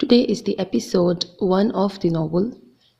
Today is the episode 1 of the novel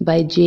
by J.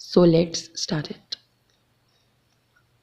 So let's start it.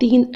3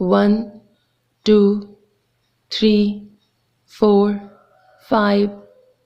1 2 3 4 5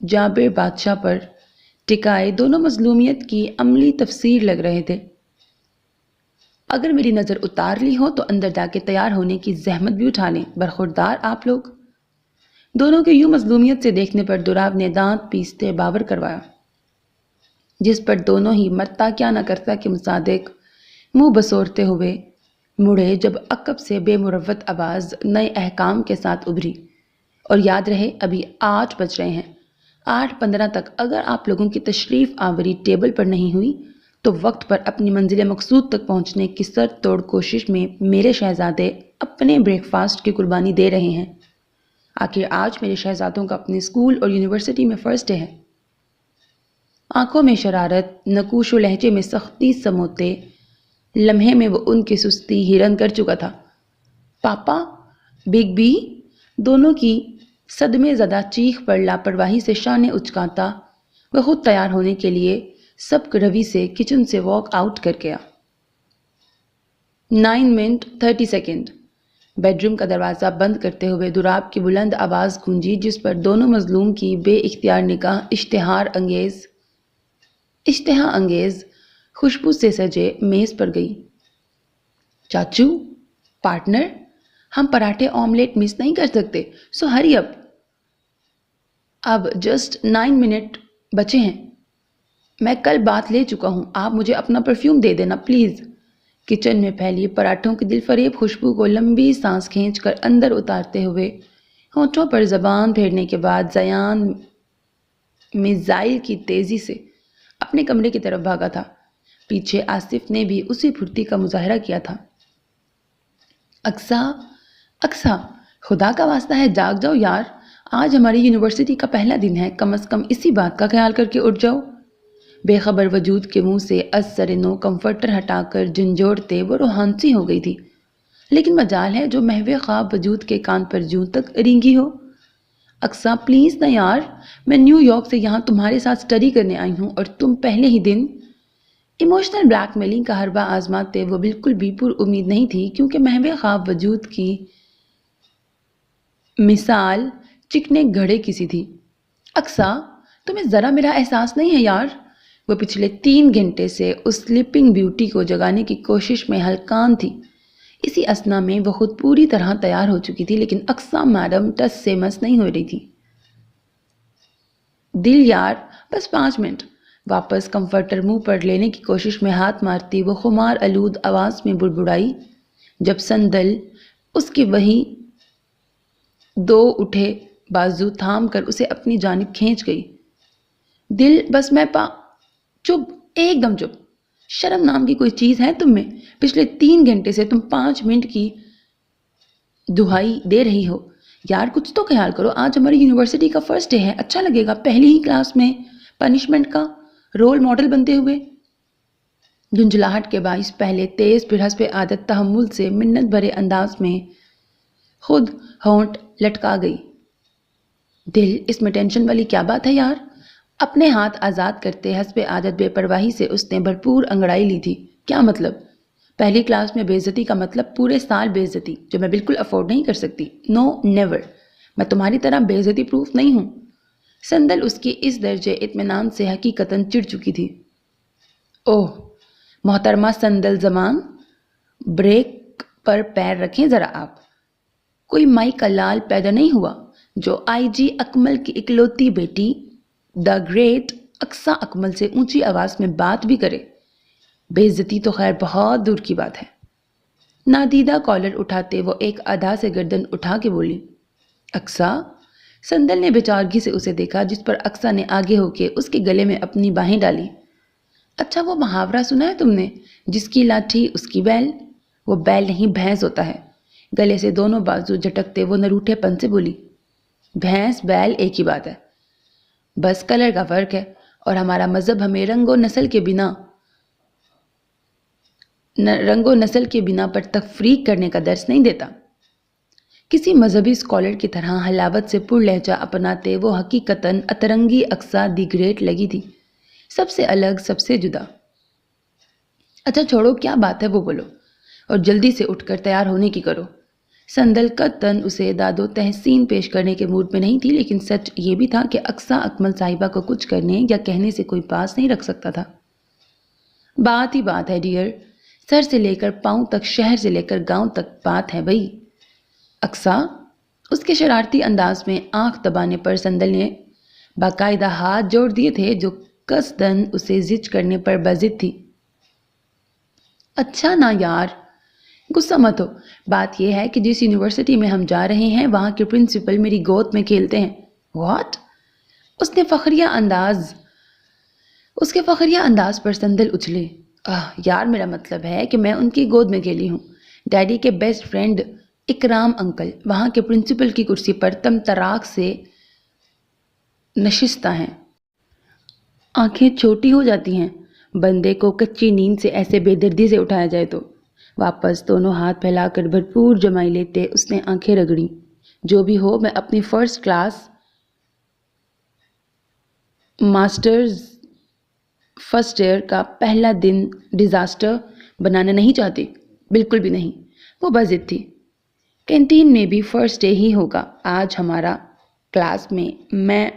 جابر بادشاہ پر ٹکائے دونوں مظلومیت کی عملی تفسیر لگ رہے تھے۔ اگر میری نظر اتار لی ہو تو اندر جا کے تیار ہونے کی زحمت بھی اٹھا لیں، برخوردار آپ لوگ۔ دونوں کے یوں مظلومیت سے دیکھنے پر دوراب نے دانت پیستے باور کروایا، جس پر دونوں ہی مرتا کیا نہ کرتا کہ مصادق منہ بسورتے ہوئے مڑے جب عقب سے بے مروت آواز نئے احکام کے ساتھ ابھری، اور یاد رہے ابھی 8 بج رہے ہیں، 8:15 تک اگر آپ لوگوں کی تشریف آوری ٹیبل پر نہیں ہوئی تو وقت پر اپنی منزل مقصود تک پہنچنے کی سر توڑ کوشش میں میرے شہزادے اپنے بریک فاسٹ کی قربانی دے رہے ہیں۔ آخر آج میرے شہزادوں کا اپنے اسکول اور یونیورسٹی میں فرسٹ ڈے ہے۔ آنکھوں میں شرارت، نقوش و لہجے میں سختی سموتے لمحے میں وہ ان کی سستی ہرن کر چکا تھا۔ پاپا، بگ بی، دونوں کی صدمے زدہ چیخ پر لاپرواہی سے شانے اچکاتا وہ خود تیار ہونے کے لیے سبک روی سے کچن سے واک آؤٹ کر گیا۔ 9:30 بیڈروم کا دروازہ بند کرتے ہوئے دوراب کی بلند آواز گونجی، جس پر دونوں مظلوم کی بے اختیار نگاہ اشتہا انگیز خوشبو سے سجے میز پر گئی۔ چاچو، پارٹنر، ہم پراٹھے آملیٹ مس نہیں کر سکتے، سو ہری اپ۔ اب جسٹ 9 منٹ بچے ہیں، میں کل بات لے چکا ہوں، آپ مجھے اپنا پرفیوم دے دینا پلیز۔ کچن میں پھیلی پراٹھوں کی دل فریب خوشبو کو لمبی سانس کھینچ کر اندر اتارتے ہوئے ہونٹوں پر زبان پھیرنے کے بعد زیان میزائل کی تیزی سے اپنے کمرے کی طرف بھاگا تھا۔ پیچھے آصف نے بھی اسی پھرتی کا مظاہرہ کیا تھا۔ اقصیٰ، خدا کا واسطہ ہے جاگ جاؤ یار، آج ہماری یونیورسٹی کا پہلا دن ہے، کم از کم اسی بات کا خیال کر کے اٹھ جاؤ۔ بے خبر وجود کے منہ سے از سر نو کمفرٹر ہٹا کر جھنجھوڑتے وہ روحانسی ہو گئی تھی، لیکن مجال ہے جو محو خواب وجود کے کان پر جوں تک رینگی ہو۔ اقصیٰ پلیز نہ یار، میں نیو یارک سے یہاں تمہارے ساتھ اسٹڈی کرنے آئی ہوں اور تم پہلے ہی دن۔ ایموشنل بلیک میلنگ کا حربہ آزماتے وہ بالکل بھی پر امید نہیں تھی، کیونکہ محو خواب وجود کی مثال چکنے گھڑے کی سی تھی۔ اقصیٰ، تمہیں ذرا میرا احساس نہیں ہے یار؟ وہ پچھلے 3 گھنٹے سے اس سلیپنگ بیوٹی کو جگانے کی کوشش میں ہلکان تھی۔ اسی اثنا میں وہ خود پوری طرح تیار ہو چکی تھی، لیکن اقصیٰ میڈم ٹس سے مس نہیں ہو رہی تھی۔ دل یار، بس 5 منٹ۔ واپس کمفرٹر منہ پر لینے کی کوشش میں ہاتھ مارتی وہ خمار آلود آواز میں بڑبڑائی، جب سندل اس کی وہی 2 اٹھے بازو تھام کر اسے اپنی جانب کھینچ گئی۔ دل، بس میں چپ، ایک دم چپ۔ شرم نام کی کوئی چیز ہے تم میں؟ پچھلے 3 گھنٹے سے تم 5 منٹ کی دہائی دے رہی ہو۔ یار کچھ تو خیال کرو، آج ہماری یونیورسٹی کا فرسٹ ڈے ہے، اچھا لگے گا پہلی ہی کلاس میں پنشمنٹ کا رول ماڈل بنتے ہوئے۔ جھنجھلاہٹ کے باعث پہلے تیز پھر حسب عادت تحمل سے منت بھرے انداز میں خود ہونٹ لٹکا گئی۔ دل، اس میں ٹینشن والی کیا بات ہے یار؟ اپنے ہاتھ آزاد کرتے حسب عادت بے پرواہی سے اس نے بھرپور انگڑائی لی تھی۔ کیا مطلب؟ پہلی کلاس میں بے عزتی کا مطلب پورے سال بے عزتی، جو میں بالکل افورڈ نہیں کر سکتی۔ نو نیور، میں تمہاری طرح بے عزتی پروف نہیں ہوں۔ سندل اس کی اس درجے اطمینان سے حقیقتاً چڑ چکی تھی۔ اوہ محترمہ سندل زمان، بریک پر پیر رکھیں ذرا آپ۔ کوئی مائی کا لال پیدا نہیں ہوا جو آئی جی اکمل کی اکلوتی بیٹی دا گریٹ اقصیٰ اکمل سے اونچی آواز میں بات بھی کرے۔ بے عزتی تو خیر بہت دور کی بات ہے۔ نادیدہ کالر اٹھاتے وہ ایک ادا سے گردن اٹھا کے بولی۔ اقصیٰ؟ سندل نے بےچارگی سے اسے دیکھا، جس پر اقصیٰ نے آگے ہو کے اس کے گلے میں اپنی باہیں ڈالی۔ اچھا وہ محاورہ سنا ہے تم نے، جس کی لاٹھی اس کی بیل؟ وہ بیل نہیں بھینس ہوتا ہے۔ گلے سے دونوں بازو جھٹکتے وہ نروٹھے پن سے بولی۔ بھینس بیل ایک ہی بات ہے، بس کلر کا فرق ہے، اور ہمارا مذہب ہمیں رنگ و نسل کے بنا پر تفریق کرنے کا درس نہیں دیتا۔ کسی مذہبی اسکالر کی طرح حلاوت سے پر لہجہ اپناتے وہ حقیقتاً اترنگی اقصیٰ دی گریٹ لگی تھی، سب سے الگ، سب سے جدا۔ اچھا چھوڑو، کیا بات ہے وہ بولو، اور جلدی سے اٹھ کر تیار ہونے کی کرو۔ سندل قطعاً اسے داد و تحسین پیش کرنے کے موڈ میں نہیں تھی، لیکن سچ یہ بھی تھا کہ اقصیٰ اکمل صاحبہ کو کچھ کرنے یا کہنے سے کوئی پاس نہیں رکھ سکتا تھا۔ بات ہی بات ہے ڈیئر، سر سے لے کر پاؤں تک، شہر سے لے کر گاؤں تک بات ہے بھئی۔ اقصیٰ، اس کے شرارتی انداز میں آنکھ دبانے پر سندل نے باقاعدہ ہاتھ جوڑ دیے تھے جو قصداً اسے زج کرنے پر بضد تھی۔ اچھا نا یار، غصہ مت ہو، بات یہ ہے کہ جس یونیورسٹی میں ہم جا رہے ہیں وہاں کے پرنسپل میری گود میں کھیلتے ہیں۔ واٹ؟ اس کے فخریہ انداز پر سندل اچھلے۔ یار میرا مطلب ہے کہ میں ان کی گود میں کھیلی ہوں۔ ڈیڈی کے بیسٹ فرینڈ اکرام انکل وہاں کے پرنسپل کی کرسی پر تم تراک سے نشستہ ہیں۔ آنکھیں چھوٹی ہو جاتی ہیں بندے کو کچی نیند سے ایسے بے دردی سے اٹھایا جائے تو۔ واپس دونوں ہاتھ پھیلا کر بھرپور جمائی لیتے اس نے آنکھیں رگڑیں۔ جو بھی ہو، میں اپنی first class masters first year کا پہلا دن ڈیزاسٹر بنانا نہیں چاہتی، بالکل بھی نہیں۔ وہ بضد تھی۔ کینٹین میں بھی فرسٹ ڈے ہی ہوگا آج ہمارا کلاس میں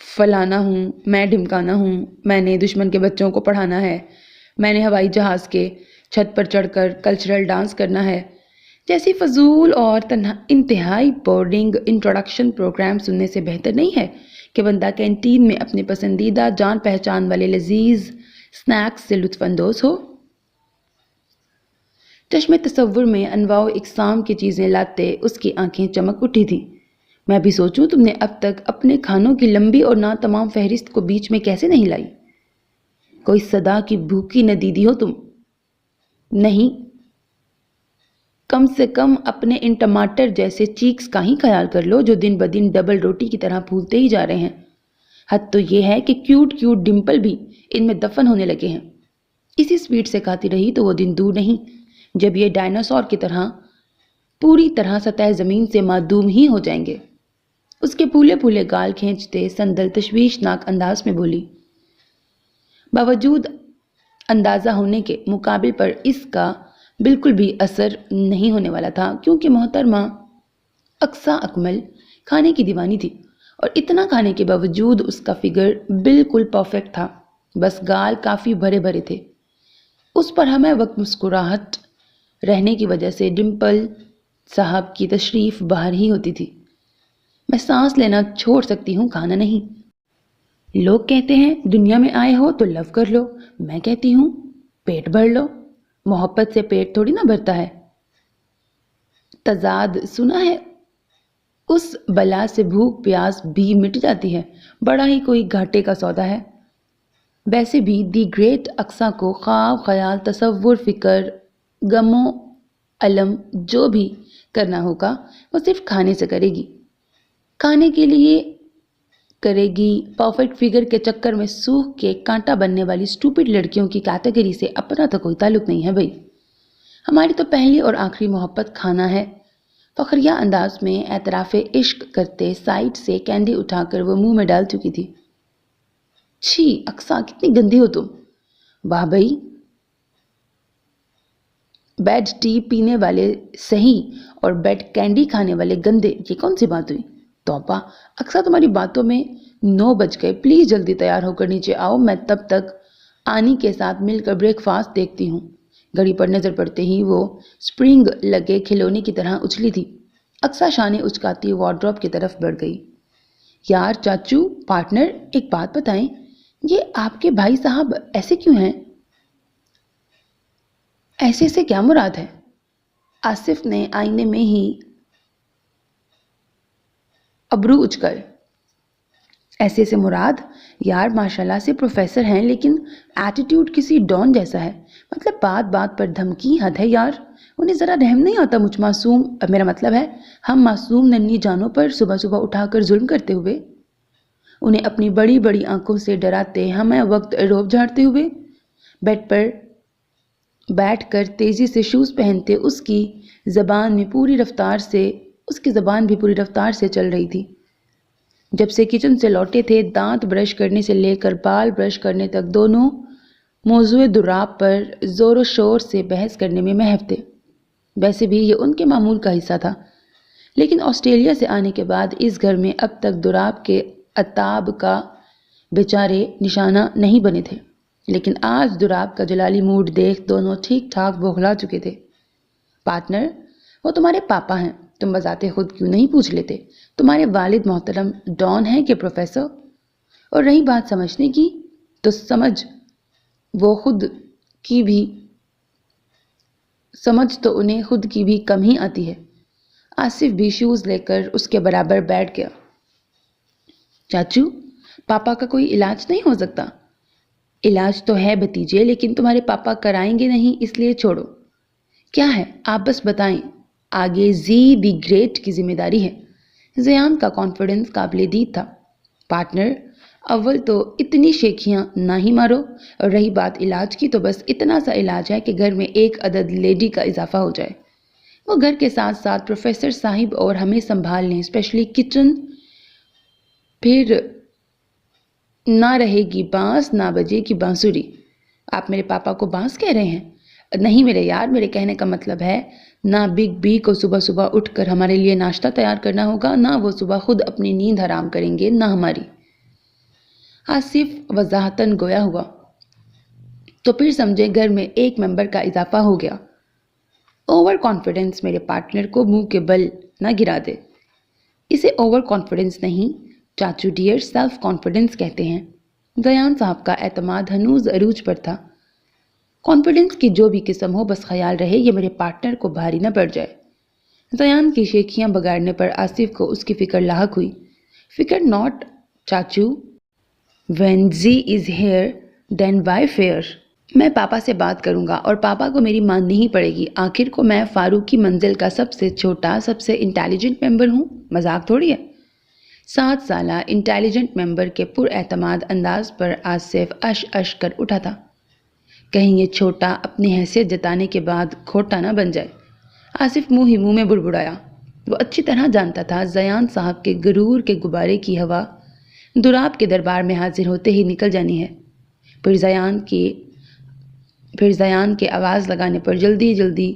فلانا ہوں، میں ڈھمکانا ہوں، میں نے دشمن کے بچوں کو پڑھانا ہے، میں نے ہوائی جہاز کے چھت پر چڑھ کر کلچرل ڈانس کرنا ہے جیسی فضول اور انتہائی بورڈنگ انٹروڈکشن پروگرام سننے سے بہتر نہیں ہے کہ بندہ کینٹین میں اپنے پسندیدہ جان پہچان والے لذیذ سنیکس سے لطف اندوز ہو۔ چشم تصور میں انواع و اقسام کی چیزیں لاتے اس کی آنکھیں چمک اٹھی تھیں۔ میں بھی سوچوں تم نے اب تک اپنے کھانوں کی لمبی اور ناتمام فہرست کو بیچ میں کیسے نہیں لائی؟ کوئی صدا کی بھوکی نہ دیدی ہو تم؟ نہیں، کم سے کم اپنے ان ٹماٹر جیسے چیکس کا ہی خیال کر لو جو دن بدن ڈبل روٹی کی طرح پھولتے ہی جا رہے ہیں۔ حد تو یہ ہے کہ کیوٹ ڈمپل بھی ان میں دفن ہونے لگے ہیں۔ اسی سپیڈ سے کھاتی رہی تو وہ دن دور نہیں جب یہ ڈائناسور کی طرح پوری طرح سطح زمین سے معدوم ہی ہو جائیں گے۔ اس کے پھولے پھولے گال کھینچتے سندل تشویشناک انداز میں بولی۔ باوجود اندازہ ہونے کے مقابل پر اس کا بالکل بھی اثر نہیں ہونے والا تھا، کیونکہ محترمہ اقصیٰ اکمل کھانے کی دیوانی تھی اور اتنا کھانے کے باوجود اس کا فگر بالکل پرفیکٹ تھا، بس گال کافی بھرے بھرے تھے۔ اس پر ہمیں وقت مسکراہٹ رہنے کی وجہ سے ڈمپل صاحب کی تشریف باہر ہی ہوتی تھی۔ میں سانس لینا چھوڑ سکتی ہوں، کھانا نہیں۔ لوگ کہتے ہیں دنیا میں آئے ہو تو لو کر لو، میں کہتی ہوں پیٹ بھر لو، محبت سے پیٹ تھوڑی نہ بھرتا ہے۔ تضاد سنا ہے، اس بلا سے بھوک پیاس بھی مٹ جاتی ہے، بڑا ہی کوئی گھاٹے کا سودا ہے۔ ویسے بھی دی گریٹ اقصیٰ کو خواب خیال تصور فکر غم و الم جو بھی کرنا ہوگا وہ صرف کھانے سے کرے گی، کھانے کے لیے کرے گی۔ پرفیکٹ فگر کے چکر میں سوکھ کے کانٹا بننے والی سٹوپڈ لڑکیوں کی کیٹیگری سے اپنا تو کوئی تعلق نہیں ہے بھائی۔ ہماری تو پہلی اور آخری محبت کھانا ہے۔ فخریہ انداز میں اعتراف عشق کرتے سائڈ سے کینڈی اٹھا کر وہ منہ میں ڈال چکی تھی۔ چھی اقصیٰ، کتنی گندی ہو تم۔ واہ بھائی، بیڈ ٹی پینے والے صحیح اور بیڈ کینڈی کھانے والے گندے، یہ کون سی بات ہوئی؟ توبہ اقصیٰ، تمہاری باتوں میں 9 بج گئے، پلیز جلدی تیار ہو کر نیچے آؤ، میں تب تک آنی کے ساتھ مل کر بریک فاسٹ دیکھتی ہوں۔ گھڑی پر نظر پڑتے ہی وہ سپرنگ لگے کھلونے کی طرح اچھلی تھی۔ اقصیٰ شانے اچکاتی وارڈروب کی طرف بڑھ گئی۔ یار چاچو، پارٹنر، ایک بات بتائیں، یہ آپ کے بھائی صاحب ایسے کیوں ہیں؟ ایسے سے کیا مراد ہے؟ آصف نے آئینے میں ہی ابرو اچکل۔ ایسے سے مراد یار ماشاءاللہ سے پروفیسر ہیں، لیکن ایٹیٹیوڈ کسی ڈان جیسا ہے، مطلب بات بات پر دھمکی، حد ہے یار۔ انہیں ذرا رحم نہیں آتا مجھ معصوم، میرا مطلب ہے ہم معصوم ننھی جانوں پر صبح صبح اٹھا کر ظلم کرتے ہوئے، انہیں اپنی بڑی بڑی آنکھوں سے ڈراتے، ہمیں وقت روب جھاڑتے ہوئے، بیڈ پر بیٹھ کر تیزی سے شوز پہنتے اس کی زبان بھی پوری رفتار سے چل رہی تھی۔ جب سے کچن سے لوٹے تھے، دانت برش کرنے سے لے کر بال برش کرنے تک دونوں موضوع دراب پر زور و شور سے بحث کرنے میں محو تھے۔ ویسے بھی یہ ان کے معمول کا حصہ تھا، لیکن آسٹریلیا سے آنے کے بعد اس گھر میں اب تک دوراب کے عتاب کا بیچارے نشانہ نہیں بنے تھے، لیکن آج دوراب کا جلالی موڈ دیکھ دونوں ٹھیک ٹھاک بوکھلا چکے تھے۔ پارٹنر، وہ تمہارے پاپا ہیں، تم بذات خود کیوں نہیں پوچھ لیتے؟ تمہارے والد محترم ڈان ہیں کہ پروفیسر؟ اور رہی بات سمجھنے کی، تو سمجھ تو انہیں خود کی بھی کم ہی آتی ہے۔ آصف بھی شوز لے کر اس کے برابر بیٹھ گیا۔ چاچو، پاپا کا کوئی علاج نہیں ہو سکتا؟ علاج تو ہے بھتیجے، لیکن تمہارے پاپا کرائیں گے نہیں، اس لیے چھوڑو۔ کیا ہے آپ بس بتائیں، آگے زی دی گریٹ کی ذمہ داری ہے۔ زیان کا کانفیڈنس قابل دید تھا۔ پارٹنر، اول تو اتنی شیخیاں نہ ہی مارو، اور رہی بات علاج کی تو بس اتنا سا علاج ہے کہ گھر میں ایک عدد لیڈی کا اضافہ ہو جائے، وہ گھر کے ساتھ ساتھ پروفیسر صاحب اور ہمیں سنبھال لیں، اسپیشلی کچن۔ پھر نہ رہے گی بانس نہ بجے گی بانسری۔ آپ میرے پاپا کو بانس کہہ رہے ہیں؟ نہیں میرے یار، میرے کہنے کا مطلب ہے نہ بگ بی کو صبح صبح اٹھ کر ہمارے لیے ناشتہ تیار کرنا ہوگا، نہ وہ صبح خود اپنی نیند حرام کریں گے، نہ ہماری۔ آصف وضاحتاً گویا ہوا، تو پھر سمجھے گھر میں ایک ممبر کا اضافہ ہو گیا۔ اوور کانفیڈنس میرے پارٹنر کو منہ کے بل نہ گرا دے۔ اسے اوور کانفیڈنس نہیں چاچو ڈیئر، سیلف کانفیڈنس کہتے ہیں۔ زیان صاحب کا اعتماد ہنوز عروج پر تھا۔ کانفیڈنس کی جو بھی قسم ہو، بس خیال رہے یہ میرے پارٹنر کو بھاری نہ پڑ جائے۔ زیان کی شیخیاں بگاڑنے پر آصف کو اس کی فکر لاحق ہوئی۔ فکر ناٹ چاچو، when Z is here then why fear؟ میں پاپا سے بات کروں گا اور پاپا کو میری ماننی ہی پڑے گی۔ آخر کو میں فاروقی منزل کا سب سے چھوٹا، سب سے انٹیلیجنٹ ممبر ہوں، مذاق تھوڑی ہے۔ 7 سالہ انٹیلیجنٹ ممبر کے پر اعتماد انداز پر آصف اش کر اٹھا تھا۔ کہیں یہ چھوٹا اپنی حیثیت جتانے کے بعد کھوٹا نہ بن جائے۔ آصف منہ ہی منہ میں بڑبڑایا۔ وہ اچھی طرح جانتا تھا زیان صاحب کے غرور کے غبارے کی ہوا دوراب کے دربار میں حاضر ہوتے ہی نکل جانی ہے۔ پھر زیان کے آواز لگانے پر جلدی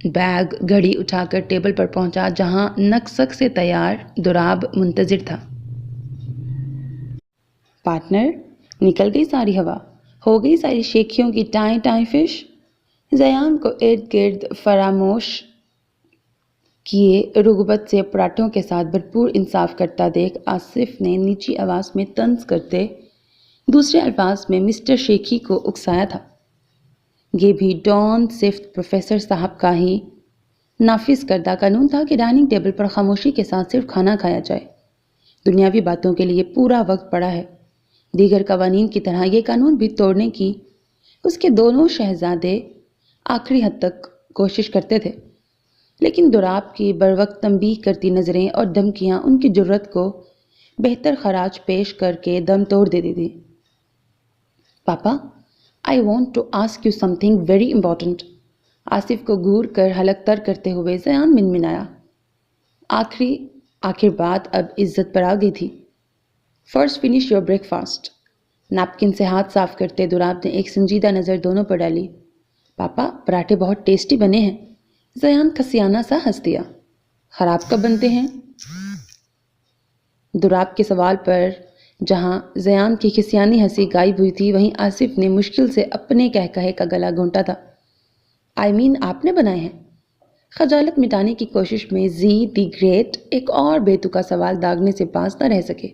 بیگ گھڑی اٹھا کر ٹیبل پر پہنچا جہاں نقصق سے تیار دوراب منتظر تھا۔ پارٹنر، نکل گئی ساری ہوا، ہو گئی ساری شیخیوں کی ٹائیں فش؟ زیان کو ارد گرد فراموش کیے رغبت سے پراٹھوں کے ساتھ بھرپور انصاف کرتا دیکھ آصف نے نیچی آواز میں طنز کرتے دوسرے الفاظ میں مسٹر شیخی کو اکسایا تھا۔ یہ بھی ڈان صفت پروفیسر صاحب کا ہی نافذ کردہ قانون تھا کہ ڈائننگ ٹیبل پر خاموشی کے ساتھ صرف کھانا کھایا جائے۔ دنیاوی باتوں کے لیے پورا وقت پڑا ہے۔ دیگر قوانین کی طرح یہ قانون بھی توڑنے کی اس کے دونوں شہزادے آخری حد تک کوشش کرتے تھے، لیکن دوراب کی بروقت تنبیہ کرتی نظریں اور دھمکیاں ان کی جرأت کو بہتر خراج پیش کر کے دم توڑ دیتی تھی۔ پاپا، I want to ask you something very important۔ Asif کو گھور کر حلق تر کرتے ہوئے زیان منمنایا۔ آخر بات اب عزت پر آ گئی تھی۔ First finish your break fast. Napkin سے ہاتھ صاف کرتے دوراب نے ایک سنجیدہ نظر دونوں پر ڈالی۔ پاپا، پراٹھے بہت ٹیسٹی بنے ہیں۔ زیان کسیانہ سا ہنس دیا۔ خراب کب بنتے ہیں؟ دوراب کے سوال پر جہاں زیان کی کھسیانی ہنسی غائب ہوئی تھی، وہیں آصف نے مشکل سے اپنے کہے کا گلا گھونٹا تھا۔ آپ نے بنائے ہیں؟ خجالت مٹانے کی کوشش میں زی دی گریٹ ایک اور بیتوقع سوال داغنے سے باز نہ رہ سکے۔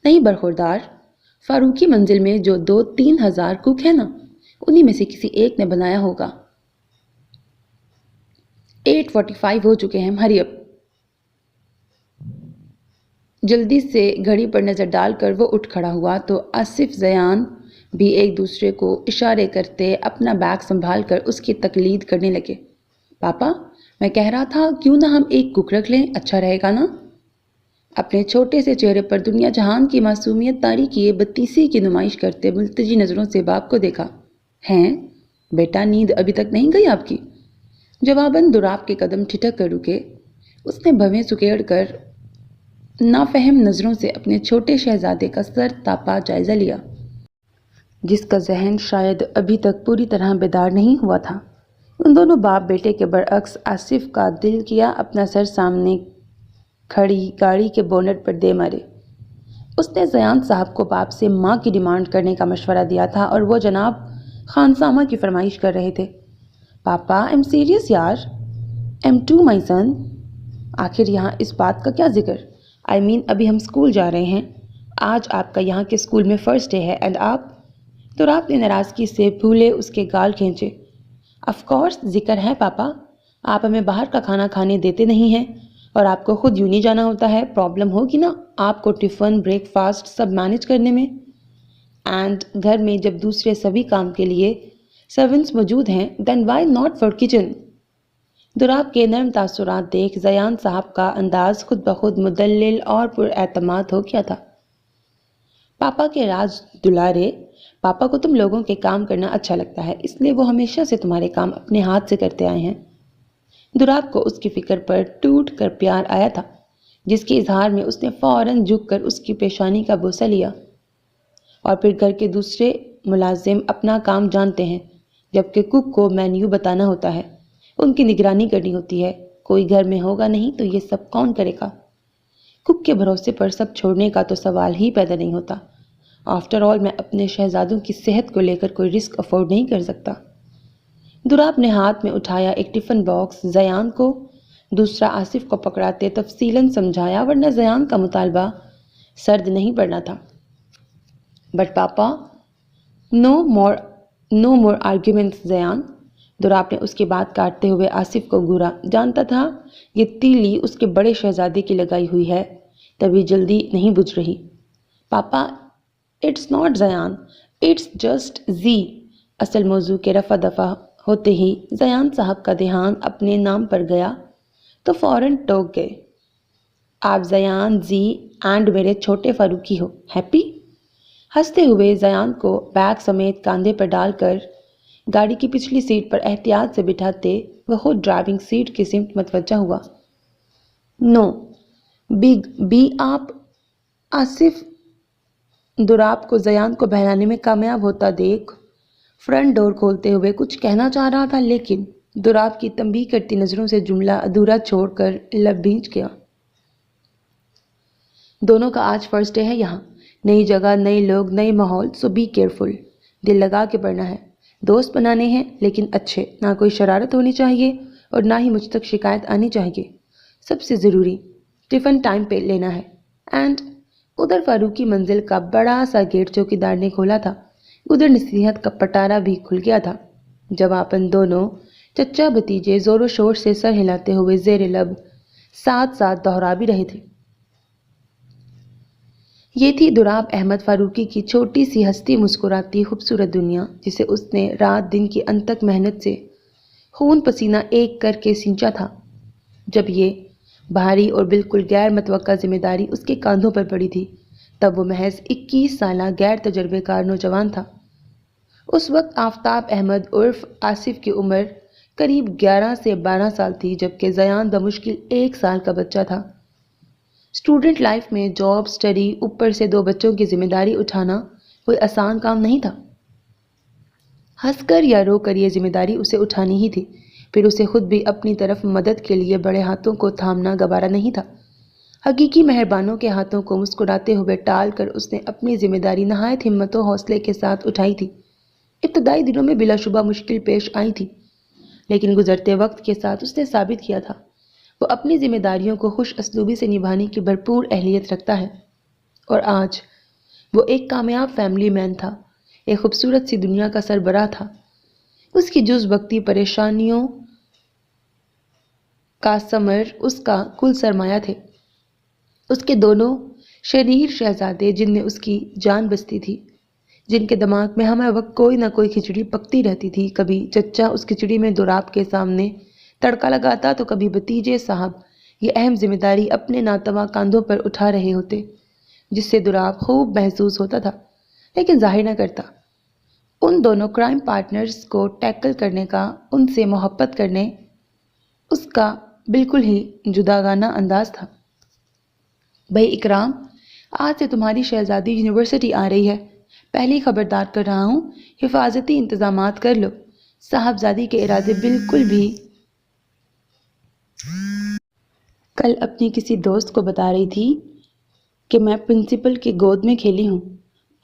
نہیں برخوردار، فاروقی منزل میں جو 2-3 ہزار کوک ہیں نا، انہی میں سے کسی ایک نے بنایا ہوگا۔ 8:45 ہو چکے ہیں، ہری اپ۔ جلدی سے گھڑی پر نظر ڈال کر وہ اٹھ کھڑا ہوا تو آصف زیان بھی ایک دوسرے کو اشارے کرتے اپنا بیگ سنبھال کر اس کی تقلید کرنے لگے۔ پاپا، میں کہہ رہا تھا کیوں نہ ہم ایک کوک رکھ لیں، اچھا رہے گا نا؟ اپنے چھوٹے سے چہرے پر دنیا جہان کی معصومیت طاری کیے بتیسی کی نمائش کرتے ملتجی نظروں سے باپ کو دیکھا۔ ہیں بیٹا، نیند ابھی تک نہیں گئی آپ کی؟ جواباً دوراب کے قدم ٹھٹک کر رکے۔ اس نے بھویں سکیڑ کر نافہم نظروں سے اپنے چھوٹے شہزادے کا سر تاپا جائزہ لیا، جس کا ذہن شاید ابھی تک پوری طرح بیدار نہیں ہوا تھا۔ ان دونوں باپ بیٹے کے برعکس آصف کا دل کیا اپنا سر سامنے کھڑی گاڑی کے بونٹ پر دے مارے۔ اس نے زیان صاحب کو باپ سے ماں کی ڈیمانڈ کرنے کا مشورہ دیا تھا اور وہ جناب خانسامہ کی فرمائش کر رہے تھے۔ پاپا ایم سیریس یار، ایم ٹو مائی سن۔ آخر یہاں اس بات کا کیا ذکر؟ ابھی ہم اسکول جا رہے ہیں، آج آپ کا یہاں کے اسکول میں فرسٹ ڈے ہے اینڈ آپ تو آپ نے ناراضگی سے پھولے اس کے گال کھینچے۔ آف کورس ذکر ہے پاپا، آپ ہمیں باہر کا کھانا کھانے دیتے نہیں ہیں اور آپ کو خود یوں نہیں جانا ہوتا ہے، پرابلم ہوگی نا آپ کو ٹفن بریک فاسٹ سب مینج کرنے میں، اینڈ گھر میں جب دوسرے سبھی کام کے لیے سرونٹس موجود ہیں then why not for kitchen. Daraab کے نرم تاثرات دیکھ زیان صاحب کا انداز خود بخود مدلل اور پر اعتماد ہو گیا تھا۔ پاپا کے راز دلارے، پاپا کو تم لوگوں کے کام کرنا اچھا لگتا ہے، اس لیے وہ ہمیشہ سے تمہارے کام اپنے ہاتھ سے کرتے آئے ہیں۔ دراب کو اس کی فکر پر ٹوٹ کر پیار آیا تھا، جس کے اظہار میں اس نے فوراً جھک کر اس کی پیشانی کا بوسہ لیا۔ اور پھر گھر کے دوسرے ملازم اپنا کام جانتے ہیں، جبکہ کک کو مینیو بتانا ہوتا ہے، ان کی نگرانی کرنی ہوتی ہے۔ کوئی گھر میں ہوگا نہیں تو یہ سب کون کرے گا؟ کک کے بھروسے پر سب چھوڑنے کا تو سوال ہی پیدا نہیں ہوتا۔ آفٹر آل میں اپنے شہزادوں کی صحت کو لے کر کوئی رسک افورڈ نہیں کر سکتا۔ دراب نے ہاتھ میں اٹھایا ایک ٹفن باکس، زیان کو دوسرا آصف کو پکڑاتے تفصیلاً سمجھایا، ورنہ زیان کا مطالبہ سرد نہیں پڑنا تھا۔ But papa no more arguments Zayan. Darab نے اس کی بات کاٹتے ہوئے آصف کو گھورا، جانتا تھا یہ تیلی اس کے بڑے شہزادے کی لگائی ہوئی ہے، تبھی جلدی نہیں بجھ رہی۔ Papa it's not Zayan, it's just Zee. اصل موضوع کے رفع دفع ہوتے ہی زیان صاحب کا دھیان اپنے نام پر گیا تو فوراً ٹوک گئے۔ آپ زیان زی اینڈ میرے چھوٹے فاروقی ہو، ہیپی؟ ہنستے ہوئے زیان کو بیگ سمیت کاندھے پر ڈال کر گاڑی کی پچھلی سیٹ پر احتیاط سے بٹھاتے وہ خود ڈرائیونگ سیٹ کی سمت متوجہ ہوا۔ نو بی آپ۔ آصف دراب کو زیان کو بہلانے میں کامیاب ہوتا دیکھ فرنٹ ڈور کھولتے ہوئے کچھ کہنا چاہ رہا تھا، لیکن دراب کی تنبیہ کرتی نظروں سے جملہ ادھورا چھوڑ کر لب بھیج گیا۔ دونوں کا آج فرسٹ ڈے ہے یہاں، نئی جگہ، نئے لوگ، نئے ماحول، سو بی کیئرفل۔ دل لگا کے پڑھنا ہے، دوست بنانے ہیں لیکن اچھے، نہ کوئی شرارت ہونی چاہیے اور نہ ہی مجھ تک شکایت آنی چاہیے۔ سب سے ضروری ٹفن ٹائم پہ لینا ہے۔ اینڈ ادھر فاروقی منزل کا بڑا سا گیٹ چوکیدار نے کھولا تھا، ادھر نصیحت کا پٹارا بھی کھل گیا تھا، جب آپن دونوں چچا بھتیجے زور و شور سے سر ہلاتے ہوئے زیر لب ساتھ ساتھ دہرا بھی رہے تھے۔ یہ تھی دراب احمد فاروقی کی چھوٹی سی ہستی مسکراتی خوبصورت دنیا، جسے اس نے رات دن کی انتھک محنت سے خون پسینہ ایک کر کے سینچا تھا۔ جب یہ بھاری اور بالکل غیر متوقع ذمہ داری اس کے کاندھوں پر پڑی تھی، تب وہ محض 21 سالہ غیر تجربے کار نوجوان تھا۔ اس وقت آفتاب احمد عرف آصف کی عمر قریب 11 سے 12 سال تھی، جبکہ زیان بمشکل 1 سال کا بچہ تھا۔ اسٹوڈنٹ لائف میں جاب، اسٹڈی، اوپر سے 2 بچوں کی ذمہ داری اٹھانا کوئی آسان کام نہیں تھا۔ ہنس کر یا رو کر یہ ذمہ داری اسے اٹھانی ہی تھی، پھر اسے خود بھی اپنی طرف مدد کے لیے بڑے ہاتھوں کو تھامنا گوارا نہیں تھا۔ حقیقی مہربانوں کے ہاتھوں کو مسکراتے ہوئے ٹال کر اس نے اپنی ذمہ داری نہایت ہمت و حوصلے کے ساتھ اٹھائی تھی۔ ابتدائی دنوں میں بلا شبہ مشکل پیش آئی تھی، لیکن گزرتے وقت کے ساتھ اس نے ثابت کیا تھا وہ اپنی ذمہ داریوں کو خوش اسلوبی سے نبھانے کی بھرپور اہلیت رکھتا ہے، اور آج وہ ایک کامیاب فیملی مین تھا، ایک خوبصورت سی دنیا کا سربراہ تھا۔ اس کی جز وقتی پریشانیوں کا ثمر اس کا کل سرمایہ تھے۔ اس کے دونوں شریر شہزادے جن میں اس کی جان بستی تھی، جن کے دماغ میں ہمہ وقت کوئی نہ کوئی کھچڑی پکتی رہتی تھی، کبھی چچا اس کھچڑی میں دراب کے سامنے تڑکا لگاتا تو کبھی بھتیجے صاحب یہ اہم ذمہ داری اپنے ناتواں کاندھوں پر اٹھا رہے ہوتے، جس سے دراب خوب محسوس ہوتا تھا لیکن ظاہر نہ کرتا۔ ان دونوں کرائم پارٹنرز کو ٹیکل کرنے کا، ان سے محبت کرنے اس کا بالکل ہی جداگانہ انداز تھا۔ بھائی اکرام، آج سے تمہاری شہزادی یونیورسٹی آ رہی ہے، پہلی خبردار کر رہا ہوں، حفاظتی انتظامات کر لو۔ صاحبزادی کے ارادے بالکل بھی کل اپنی کسی دوست کو بتا رہی تھی کہ میں پرنسپل کے گود میں کھیلی ہوں۔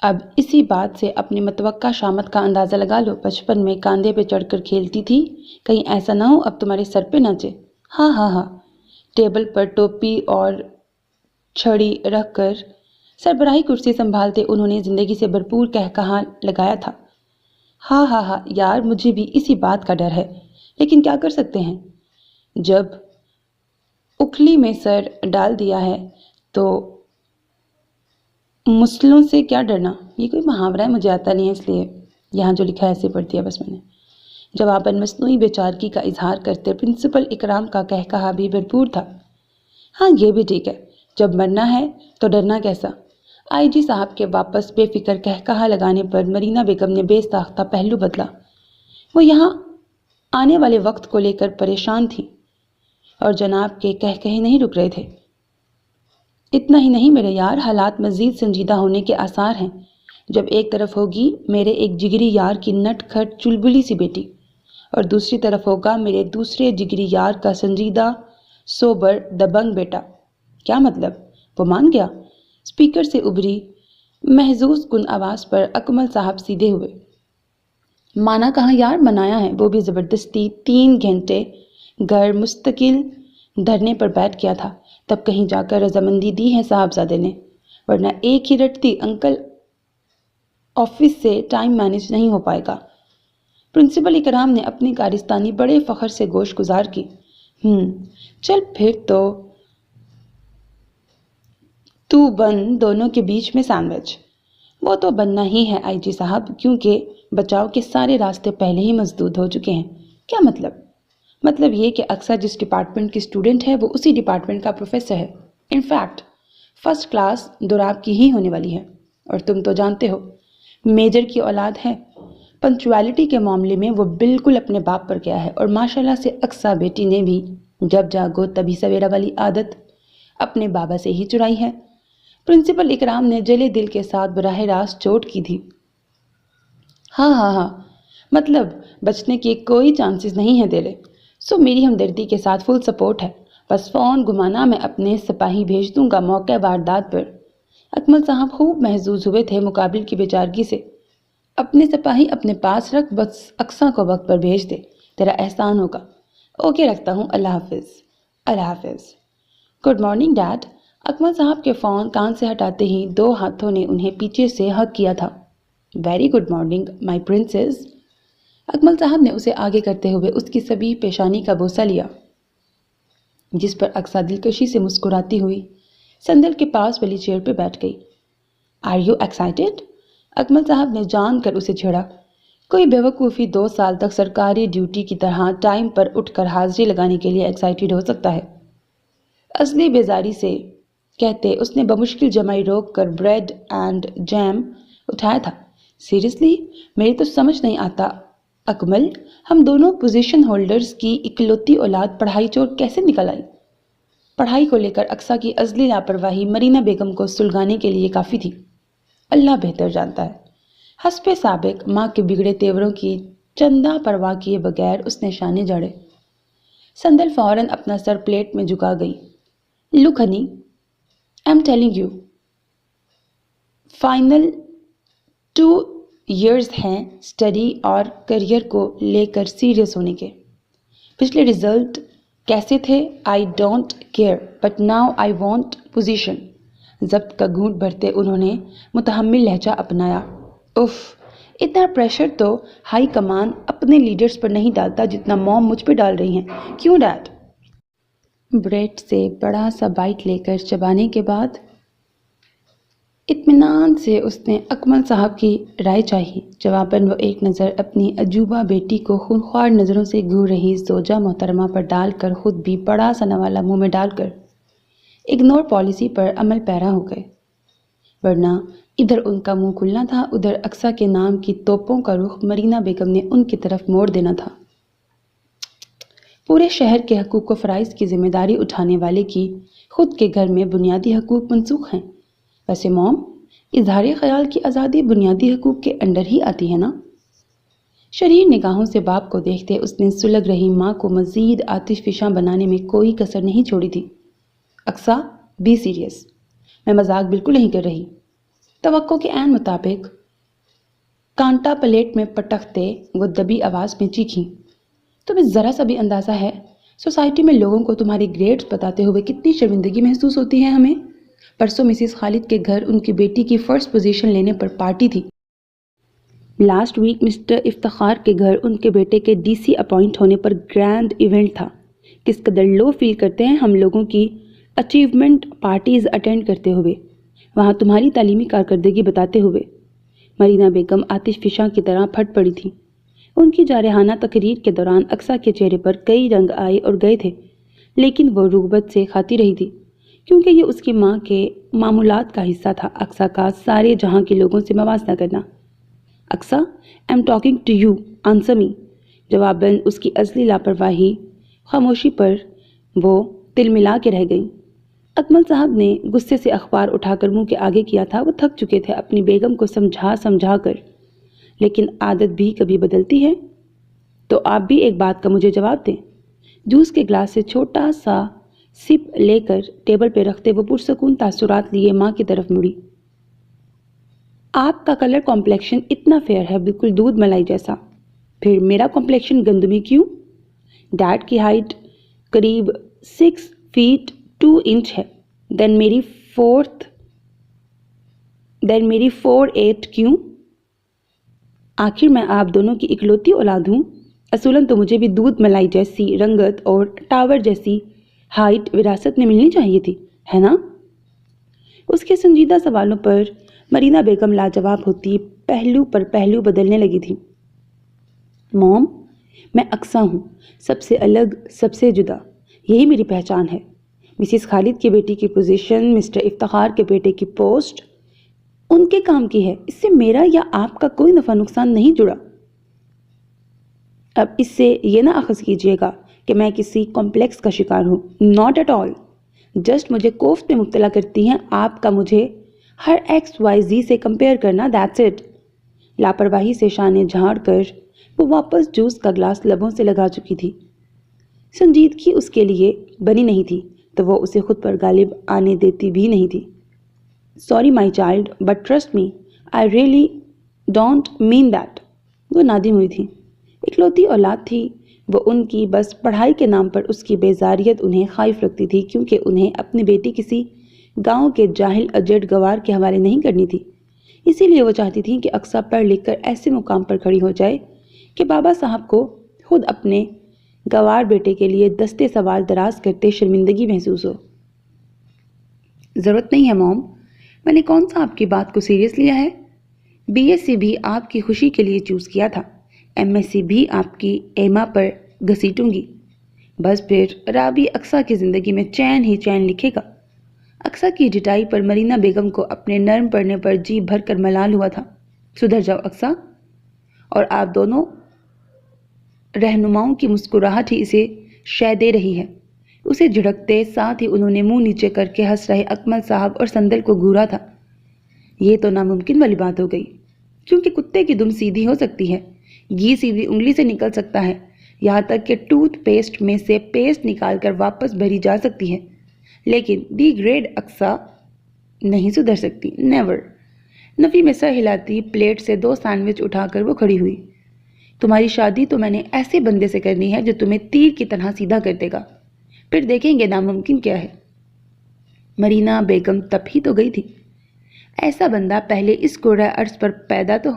اب اسی بات سے اپنی متوقع شامت کا اندازہ لگا لو۔ بچپن میں کاندھے پہ چڑھ کر کھیلتی تھی، کہیں ایسا نہ ہو اب تمہارے سر پہ ناچے۔ ہاں ہاں ہاں۔ ٹیبل پر ٹوپی اور چھڑی رکھ کر سربراہی کرسی سنبھالتے انہوں نے زندگی سے بھرپور کہا لگایا تھا۔ ہاں ہاں ہاں یار، مجھے بھی اسی بات کا ڈر ہے، لیکن کیا کر سکتے ہیں؟ جب اکھلی میں سر ڈال دیا ہے تو مسلوں سے کیا ڈرنا؟ یہ کوئی محاورہ ہے، مجھے آتا نہیں ہے، اس لیے یہاں جو لکھا ہے ایسے پڑھ دیا بس میں نے۔ جواباً مصنوعی بے چارگی کا اظہار کرتے پرنسپل اکرام کا کہا بھی بھرپور تھا۔ ہاں یہ بھی ٹھیک ہے، جب مرنا ہے تو ڈرنا کیسا؟ آئی جی صاحب کے واپس بے فکر کہا لگانے پر مرینا بیگم نے بے ساختہ پہلو بدلا۔ وہ یہاں آنے والے وقت کو لے کر پریشان تھی اور جناب کے کہے نہیں رک رہے تھے۔ اتنا ہی نہیں میرے یار، حالات مزید سنجیدہ ہونے کے آثار ہیں۔ جب ایک طرف ہوگی میرے ایک جگری یار کی نٹ کھٹ چلبلی سی بیٹی، اور دوسری طرف ہوگا میرے دوسرے جگری یار کا سنجیدہ سوبر دبنگ بیٹا۔ کیا مطلب؟ وہ مان گیا؟ اسپیکر سے ابھری محظوظ کن آواز پر اکمل صاحب سیدھے ہوئے۔ مانا کہاں یار، منایا ہے، وہ بھی زبردستی۔ 3 گھنٹے گھر مستقل دھرنے پر بیٹھ گیا تھا، تب کہیں جا کر رضامندی دی ہے صاحبزادے نے، ورنہ ایک ہی رٹتی انکل آفس سے ٹائم مینیج نہیں ہو پائے گا۔ پرنسپل اکرام نے اپنی کارستانی بڑے فخر سے گوش گزار کی۔ چل پھر تو بن دونوں کے بیچ میں سینڈوچ۔ وہ تو بننا ہی ہے آئی جی صاحب، کیونکہ بچاؤ کے سارے راستے پہلے ہی مسدود ہو چکے ہیں۔ کیا مطلب؟ مطلب یہ کہ اکثر جس ڈپارٹمنٹ کی اسٹوڈنٹ ہے وہ اسی ڈپارٹمنٹ کا پروفیسر ہے۔ انفیکٹ فرسٹ کلاس دوراب کی ہی ہونے والی ہے، اور تم تو جانتے ہو میجر کی اولاد ہے۔ پنکچویلٹی کے معاملے میں وہ بالکل اپنے باپ پر گیا ہے، اور ماشاءاللہ سے اقصیٰ بیٹی نے بھی جب جاگو تبھی سویرا والی عادت اپنے بابا سے ہی چرائی ہے۔ پرنسپل اکرام نے جلے دل کے ساتھ براہ راست چوٹ کی تھی۔ ہاں ہاں ہاں، مطلب بچنے کے کوئی چانسز نہیں ہے تیرے؟ سو میری ہمدردی کے ساتھ فل سپورٹ ہے، بس فون گھمانا میں اپنے سپاہی بھیج دوں گا موقع واردات پر۔ اکمل صاحب خوب محظوظ ہوئے تھے مقابل کی بیچارگی سے۔ اپنے سپاہی اپنے پاس رکھ، بس اقصیٰ کو وقت پر بھیج دے، تیرا احسان ہوگا۔ اوکے رکھتا ہوں، اللہ حافظ۔ اللہ حافظ۔ Good morning dead. اکمل صاحب کے فون کان سے ہٹاتے ہی 2 ہاتھوں نے انہیں پیچھے سے ہگ کیا تھا۔ ویری گڈ مارننگ مائی پرنسس۔ اکمل صاحب نے اسے آگے کرتے ہوئے اس کی سبھی پیشانی کا بوسہ لیا، جس پر اقصیٰ دلکشی سے مسکراتی ہوئی صندل کے پاس والی چیئر پہ بیٹھ گئی۔ Are you excited? اکمل صاحب نے جان کر اسے چھیڑا۔ کوئی بیوقوفی 2 سال تک سرکاری ڈیوٹی کی طرح ٹائم پر اٹھ کر حاضری لگانے کے لیے ایکسائٹیڈ ہو سکتا ہے؟ اصلی بیزاری سے کہتے اس نے بمشکل جمائی روک کر بریڈ اینڈ جیم اٹھایا تھا۔ سیریسلی؟ میری تو سمجھ نہیں آتا اکمل، ہم دونوں پوزیشن ہولڈرز کی اکلوتی اولاد پڑھائی چور کیسے نکل آئی؟ پڑھائی کو لے کر اقصیٰ کی ازلی لاپرواہی مرینا بیگم کو سلگانے کے لیے کافی تھی۔ اللہ بہتر جانتا ہے۔ حسب سابق ماں کے بگڑے تیوروں کی چندہ پرواہ کیے بغیر اس نے شانے جاڑے۔ سندل فوراً اپنا سر پلیٹ میں جھکا گئی۔ Look honey, I am telling you, final 2 years ہیں اسٹڈی اور کریئر کو لے کر سیریس ہونے کے۔ پچھلے رزلٹ کیسے تھے؟ I don't care but now I want position. ضبط کا گھونٹ بھرتے انہوں نے متحمل لہجہ اپنایا۔ اف، اتنا پریشر تو ہائی کمان اپنے لیڈرز پر نہیں ڈالتا جتنا موم مجھ پہ ڈال رہی ہیں۔ کیوں ڈیڈ؟ بریڈ سے بڑا سا بائٹ لے کر چبانے کے بعد اطمینان سے اس نے اکمل صاحب کی رائے چاہی۔ جواباً وہ ایک نظر اپنی عجوبہ بیٹی کو خونخوار نظروں سے گھور رہی زوجہ محترمہ پر ڈال کر خود بھی بڑا سا نوالا منہ میں ڈال کر اگنور پالیسی پر عمل پیرا ہو گئے، ورنہ ادھر ان کا منہ کھلنا تھا، ادھر اقصیٰ کے نام کی توپوں کا رخ مرینا بیگم نے ان کی طرف موڑ دینا تھا۔ پورے شہر کے حقوق و فرائض کی ذمہ داری اٹھانے والے کی خود کے گھر میں بنیادی حقوق منسوخ ہیں۔ ویسے موم، اظہار خیال کی آزادی بنیادی حقوق کے انڈر ہی آتی ہے نا؟ شریر نگاہوں سے باپ کو دیکھتے اس نے سلگ رہی ماں کو مزید آتش فشاں بنانے میں کوئی کسر نہیں چھوڑی تھی۔ اقصیٰ، بی سیریس، میں مذاق بالکل نہیں کر رہی۔ توقع کے عین مطابق کانٹا پلیٹ میں پٹکتے وہ دبی آواز میں چیخیں، تمہیں ذرا سا بھی اندازہ ہے سوسائٹی میں لوگوں کو تمہاری گریڈز بتاتے ہوئے کتنی شرمندگی محسوس ہوتی ہے ہمیں؟ پرسوں مسز خالد کے گھر ان کی بیٹی کی فرسٹ پوزیشن لینے پر پارٹی تھی۔ لاسٹ ویک مسٹر افتخار کے گھر ان کے بیٹے کے ڈی سی اپوائنٹ ہونے پر گرینڈ ایونٹ تھا۔ کس قدر لو فیل کرتے ہیں ہم لوگوں کی اچیومنٹ پارٹیز اٹینڈ کرتے ہوئے، وہاں تمہاری تعلیمی کارکردگی بتاتے ہوئے۔ مرینا بیگم آتش فشاں کی طرح پھٹ پڑی تھی۔ ان کی جارحانہ تقریر کے دوران اقصیٰ کے چہرے پر کئی رنگ آئے اور گئے تھے، لیکن وہ رغبت سے کھاتی رہی تھی کیونکہ یہ اس کی ماں کے معمولات کا حصہ تھا اقصیٰ کا سارے جہاں کے لوگوں سے موازنہ کرنا۔ Aqsa, I am talking to you, answer me. جواباً اس کی ازلی لاپرواہی خاموشی پر وہ تل ملا کے رہ گئیں۔ اکمل صاحب نے غصے سے اخبار اٹھا کر منہ کے آگے کیا تھا۔ وہ تھک چکے تھے اپنی بیگم کو سمجھا کر، لیکن عادت بھی کبھی بدلتی ہے۔ تو آپ بھی ایک بات کا مجھے جواب دیں۔ جوس کے گلاس سے چھوٹا سا سپ لے کر ٹیبل پہ رکھتے وہ پرسکون تاثرات لیے ماں کی طرف مڑی۔ آپ کا کلر کمپلیکشن اتنا فیئر ہے، بالکل دودھ ملائی جیسا، پھر میرا کمپلیکشن گندمی کیوں؟ ڈیڈ کی ہائٹ قریب 6 فیٹ 2 انچ ہے، دین میری 4'8" کیوں؟ آخر میں آپ دونوں کی اکلوتی اولاد ہوں۔ اصولاً تو مجھے بھی دودھ ملائی جیسی رنگت اور ٹاور جیسی ہائٹ وراثت میں ملنی چاہیے تھی، ہے نا؟ اس کے سنجیدہ سوالوں پر مرینا بیگم لاجواب ہوتی پہلو پر پہلو بدلنے لگی تھی۔ موم، میں اقصیٰ ہوں، سب سے الگ، سب سے جدا، یہی میری پہچان ہے۔ مسز خالد کی بیٹی کی پوزیشن، مسٹر افتخار کے بیٹے کی پوسٹ ان کے کام کی ہے، اس سے میرا یا آپ کا کوئی نفع نقصان نہیں جڑا۔ اب اس سے یہ نہ اخذ کیجیے گا کہ میں کسی کمپلیکس کا شکار ہوں، ناٹ ایٹ آل، جسٹ مجھے کوفت میں مبتلا کرتی ہیں آپ کا مجھے ہر XYZ سے کمپیئر کرنا، دیٹس اٹ۔ لاپرواہی سے شانے جھاڑ کر وہ واپس جوس کا گلاس لبوں سے لگا چکی تھی۔ سنجیدگی اس کے لیے بنی نہیں تھی تو وہ اسے خود پر غالب آنے دیتی بھی نہیں تھی۔ Sorry my child, but trust me, I really don't mean that. وہ نادم ہوئی تھی، اکلوتی اولاد تھی وہ ان کی، بس پڑھائی کے نام پر اس کی بیزاریت انہیں خائف رکھتی تھی کیونکہ انہیں اپنی بیٹی کسی گاؤں کے جاہل اجڑ گوار کے حوالے نہیں کرنی تھی۔ اسی لیے وہ چاہتی تھیں کہ اقصیٰ پڑھ لکھ کر ایسے مقام پر کھڑی ہو جائے کہ بابا صاحب کو خود اپنے گوار بیٹے کے لیے دستے سوال دراز کرتے شرمندگی محسوس ہو۔ ضرورت نہیں ہے موم، میں نے کون سا آپ کی بات کو سیریس لیا ہے؟ BSc بھی آپ کی خوشی کے لیے چوز کیا تھا، MSc بھی آپ کی ایما پر گھسیٹوں گی، بس پھر رابی اقصیٰ کی زندگی میں چین ہی چین لکھے گا۔ اقصیٰ کی ڈٹائی پر مرینا بیگم کو اپنے نرم پڑنے پر جی بھر کر ملال ہوا تھا۔ سدھر جاؤ اقصیٰ، اور آپ دونوں رہنماؤں کی مسکراہٹ ہی اسے شے دے رہی ہے۔ اسے جھڑکتے ساتھ ہی انہوں نے منہ نیچے کر کے ہنس رہے اکمل صاحب اور سندل کو گھورا تھا۔ یہ تو ناممکن والی بات ہو گئی، کیونکہ کتے کی دم سیدھی ہو سکتی ہے، گھی سیدھی انگلی سے نکل سکتا ہے، یہاں تک کہ ٹوتھ پیسٹ میں سے پیسٹ نکال کر واپس بھری جا سکتی ہے، لیکن ڈی گریڈ اقصیٰ نہیں سدھر سکتی، نیور۔ نفی میں سر ہلاتی پلیٹ سے 2 سینڈوچ اٹھا کر وہ کھڑی ہوئی۔ تمہاری شادی تو میں نے ایسے بندے سے کرنی ہے جو تمہیں تیر کی طرح سیدھا کر دے گا، پھر دیکھیں گے ناممکن کیا ہے۔ مرینا بیگم تپ ہی تو گئی تھی، ایسا بندہ پہلے اس کرۂ ارض پر پیدا تو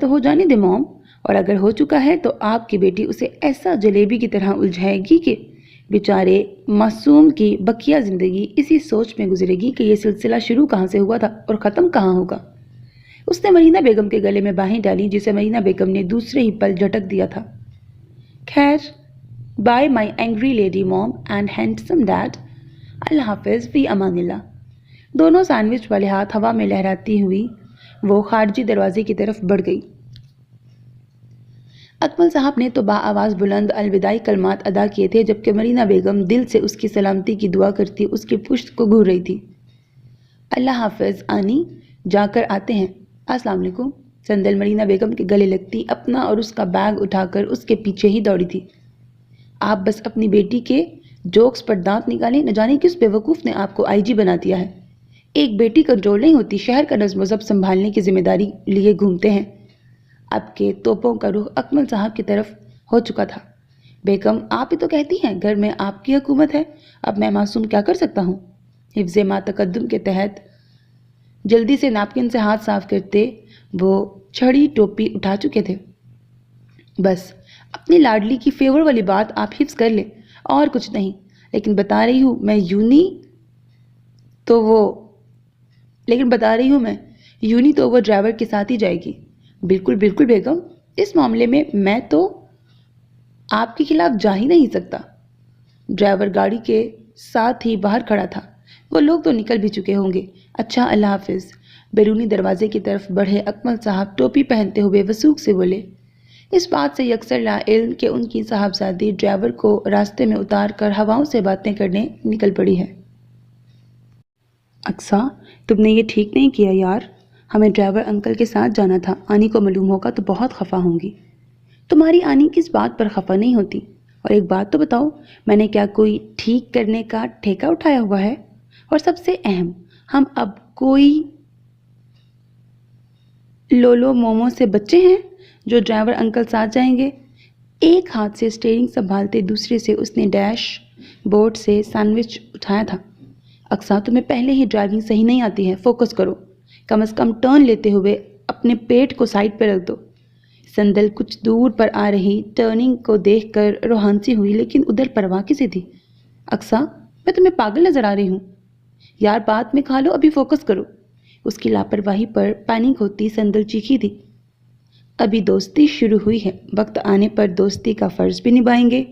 ہو جانے دے موم، اور اگر ہو چکا ہے تو آپ کی بیٹی اسے ایسا جلیبی کی طرح الجھائے گی کہ بیچارے معصوم کی بقیہ زندگی اسی سوچ میں گزرے گی کہ یہ سلسلہ شروع کہاں سے ہوا تھا اور ختم کہاں ہوگا۔ اس نے مرینا بیگم کے گلے میں باہیں ڈالی جسے مرینا بیگم نے دوسرے ہی پل جھٹک دیا تھا۔ خیر، bye my angry lady mom and handsome dad, اللہ حافظ، فی امان اللہ۔ دونوں سینڈوچ والے ہاتھ ہوا میں لہراتی ہوئی وہ خارجی دروازے کی طرف بڑھ گئی۔ اکمل صاحب نے تو آواز بلند الوداعی کلمات ادا کیے تھے، جبکہ مرینا بیگم دل سے اس کی سلامتی کی دعا کرتی اس کی پشت کو گھور رہی تھی۔ اللہ حافظ آنی، جا کر آتے ہیں، السلام علیکم۔ سندل مرینا بیگم کے گلے لگتی اپنا اور اس کا بیگ اٹھا کر اس کے پیچھے ہی دوڑی تھی۔ آپ بس اپنی بیٹی کے جوکس پر دانت نکالیں، نہ جانے کس بیوقوف نے آپ کو آئی جی بنا دیا ہے۔ ایک بیٹی کنٹرول نہیں ہوتی، شہر کا نظم و ضبط سنبھالنے کی ذمہ داری لیے گھومتے ہیں۔ اب کے توپوں کا رخ اکمل صاحب کی طرف ہو چکا تھا۔ بیگم آپ ہی تو کہتی ہیں گھر میں آپ کی حکومت ہے، اب میں معصوم کیا کر سکتا ہوں؟ حفظ ما تقدم کے تحت جلدی سے نیپکن سے ہاتھ صاف کرتے وہ چھڑی ٹوپی اٹھا چکے تھے۔ بس اپنی لاڈلی کی فیور والی بات آپ حفظ کر لیں، اور کچھ نہیں، لیکن بتا رہی ہوں میں یونی تو وہ ڈرائیور کے ساتھ ہی جائے گی۔ بالکل بالکل بیگم، اس معاملے میں تو آپ کے خلاف جا ہی نہیں سکتا۔ ڈرائیور گاڑی کے ساتھ ہی باہر کھڑا تھا۔ وہ لوگ تو نکل بھی چکے ہوں گے۔ اچھا، اللہ حافظ۔ بیرونی دروازے کی طرف بڑھے اکمل صاحب ٹوپی پہنتے ہوئے وثوق سے بولے، اس بات سے یکسر لا علم کہ ان کی صاحبزادی ڈرائیور کو راستے میں اتار کر ہواؤں سے باتیں کرنے نکل پڑی ہے۔ اقصیٰ، تم نے یہ ٹھیک نہیں کیا یار، ہمیں ڈرائیور انکل کے ساتھ جانا تھا، آنی کو معلوم ہوگا تو بہت خفا ہوں گی۔ تمہاری آنی کس بات پر خفا نہیں ہوتی؟ اور ایک بات تو بتاؤ، میں نے کیا کوئی ٹھیک کرنے کا ٹھیکہ اٹھایا ہوا ہے؟ اور سب سے اہم، ہم اب کوئی لولو مومو سے بچے ہیں جو ڈرائیور انکل ساتھ جائیں گے؟ ایک ہاتھ سے اسٹیئرنگ سنبھالتے دوسرے سے اس نے ڈیش بورڈ سے سینڈوچ اٹھایا تھا۔ اقصیٰ، تمہیں پہلے ہی ڈرائیونگ صحیح نہیں آتی ہے، فوکس کرو، کم از کم ٹرن لیتے ہوئے اپنے پیٹ کو سائڈ پہ رکھ دو۔ سندل کچھ دور پر آ رہی ٹرننگ کو دیکھ کر روحانسی ہوئی، لیکن ادھر پرواہ کسی تھی۔ اقصیٰ، میں تمہیں پاگل نظر آ رہی ہوں؟ یار بات میں کھا لو، ابھی فوکس کرو۔ اس کی لاپرواہی پر پینک ہوتی سندل چیخی تھی، ابھی دوستی شروع ہوئی ہے، وقت آنے پر دوستی کا فرض بھی نبھائیں گے،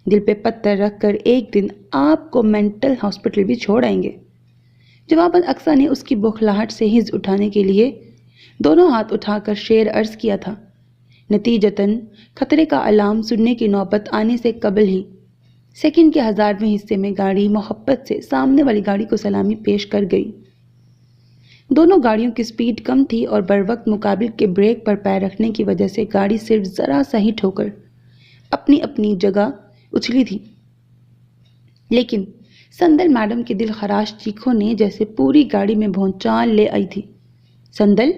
دل پہ پتھر رکھ کر ایک دن آپ کو مینٹل ہاسپٹل بھی چھوڑ آئیں گے۔ جواباً اقصیٰ نے اس کی بوکھلاہٹ سے حز اٹھانے کے لیے دونوں ہاتھ اٹھا کر شعر عرض کیا تھا۔ نتیجتاً خطرے کا الارم سننے کی نوبت آنے سے قبل ہی سیکنڈ کے 1000ویں حصے میں گاڑی محبت سے سامنے والی گاڑی کو سلامی پیش کر گئی۔ دونوں گاڑیوں کی سپیڈ کم تھی اور بروقت مقابل کے بریک پر پیر رکھنے کی وجہ سے گاڑی صرف ذرا سا ہی ٹھوکر اپنی اپنی جگہ اچھلی تھی، لیکن سندل میڈم کی دل خراش چیخوں نے جیسے پوری گاڑی میں بھونچال لے آئی تھی۔ سندل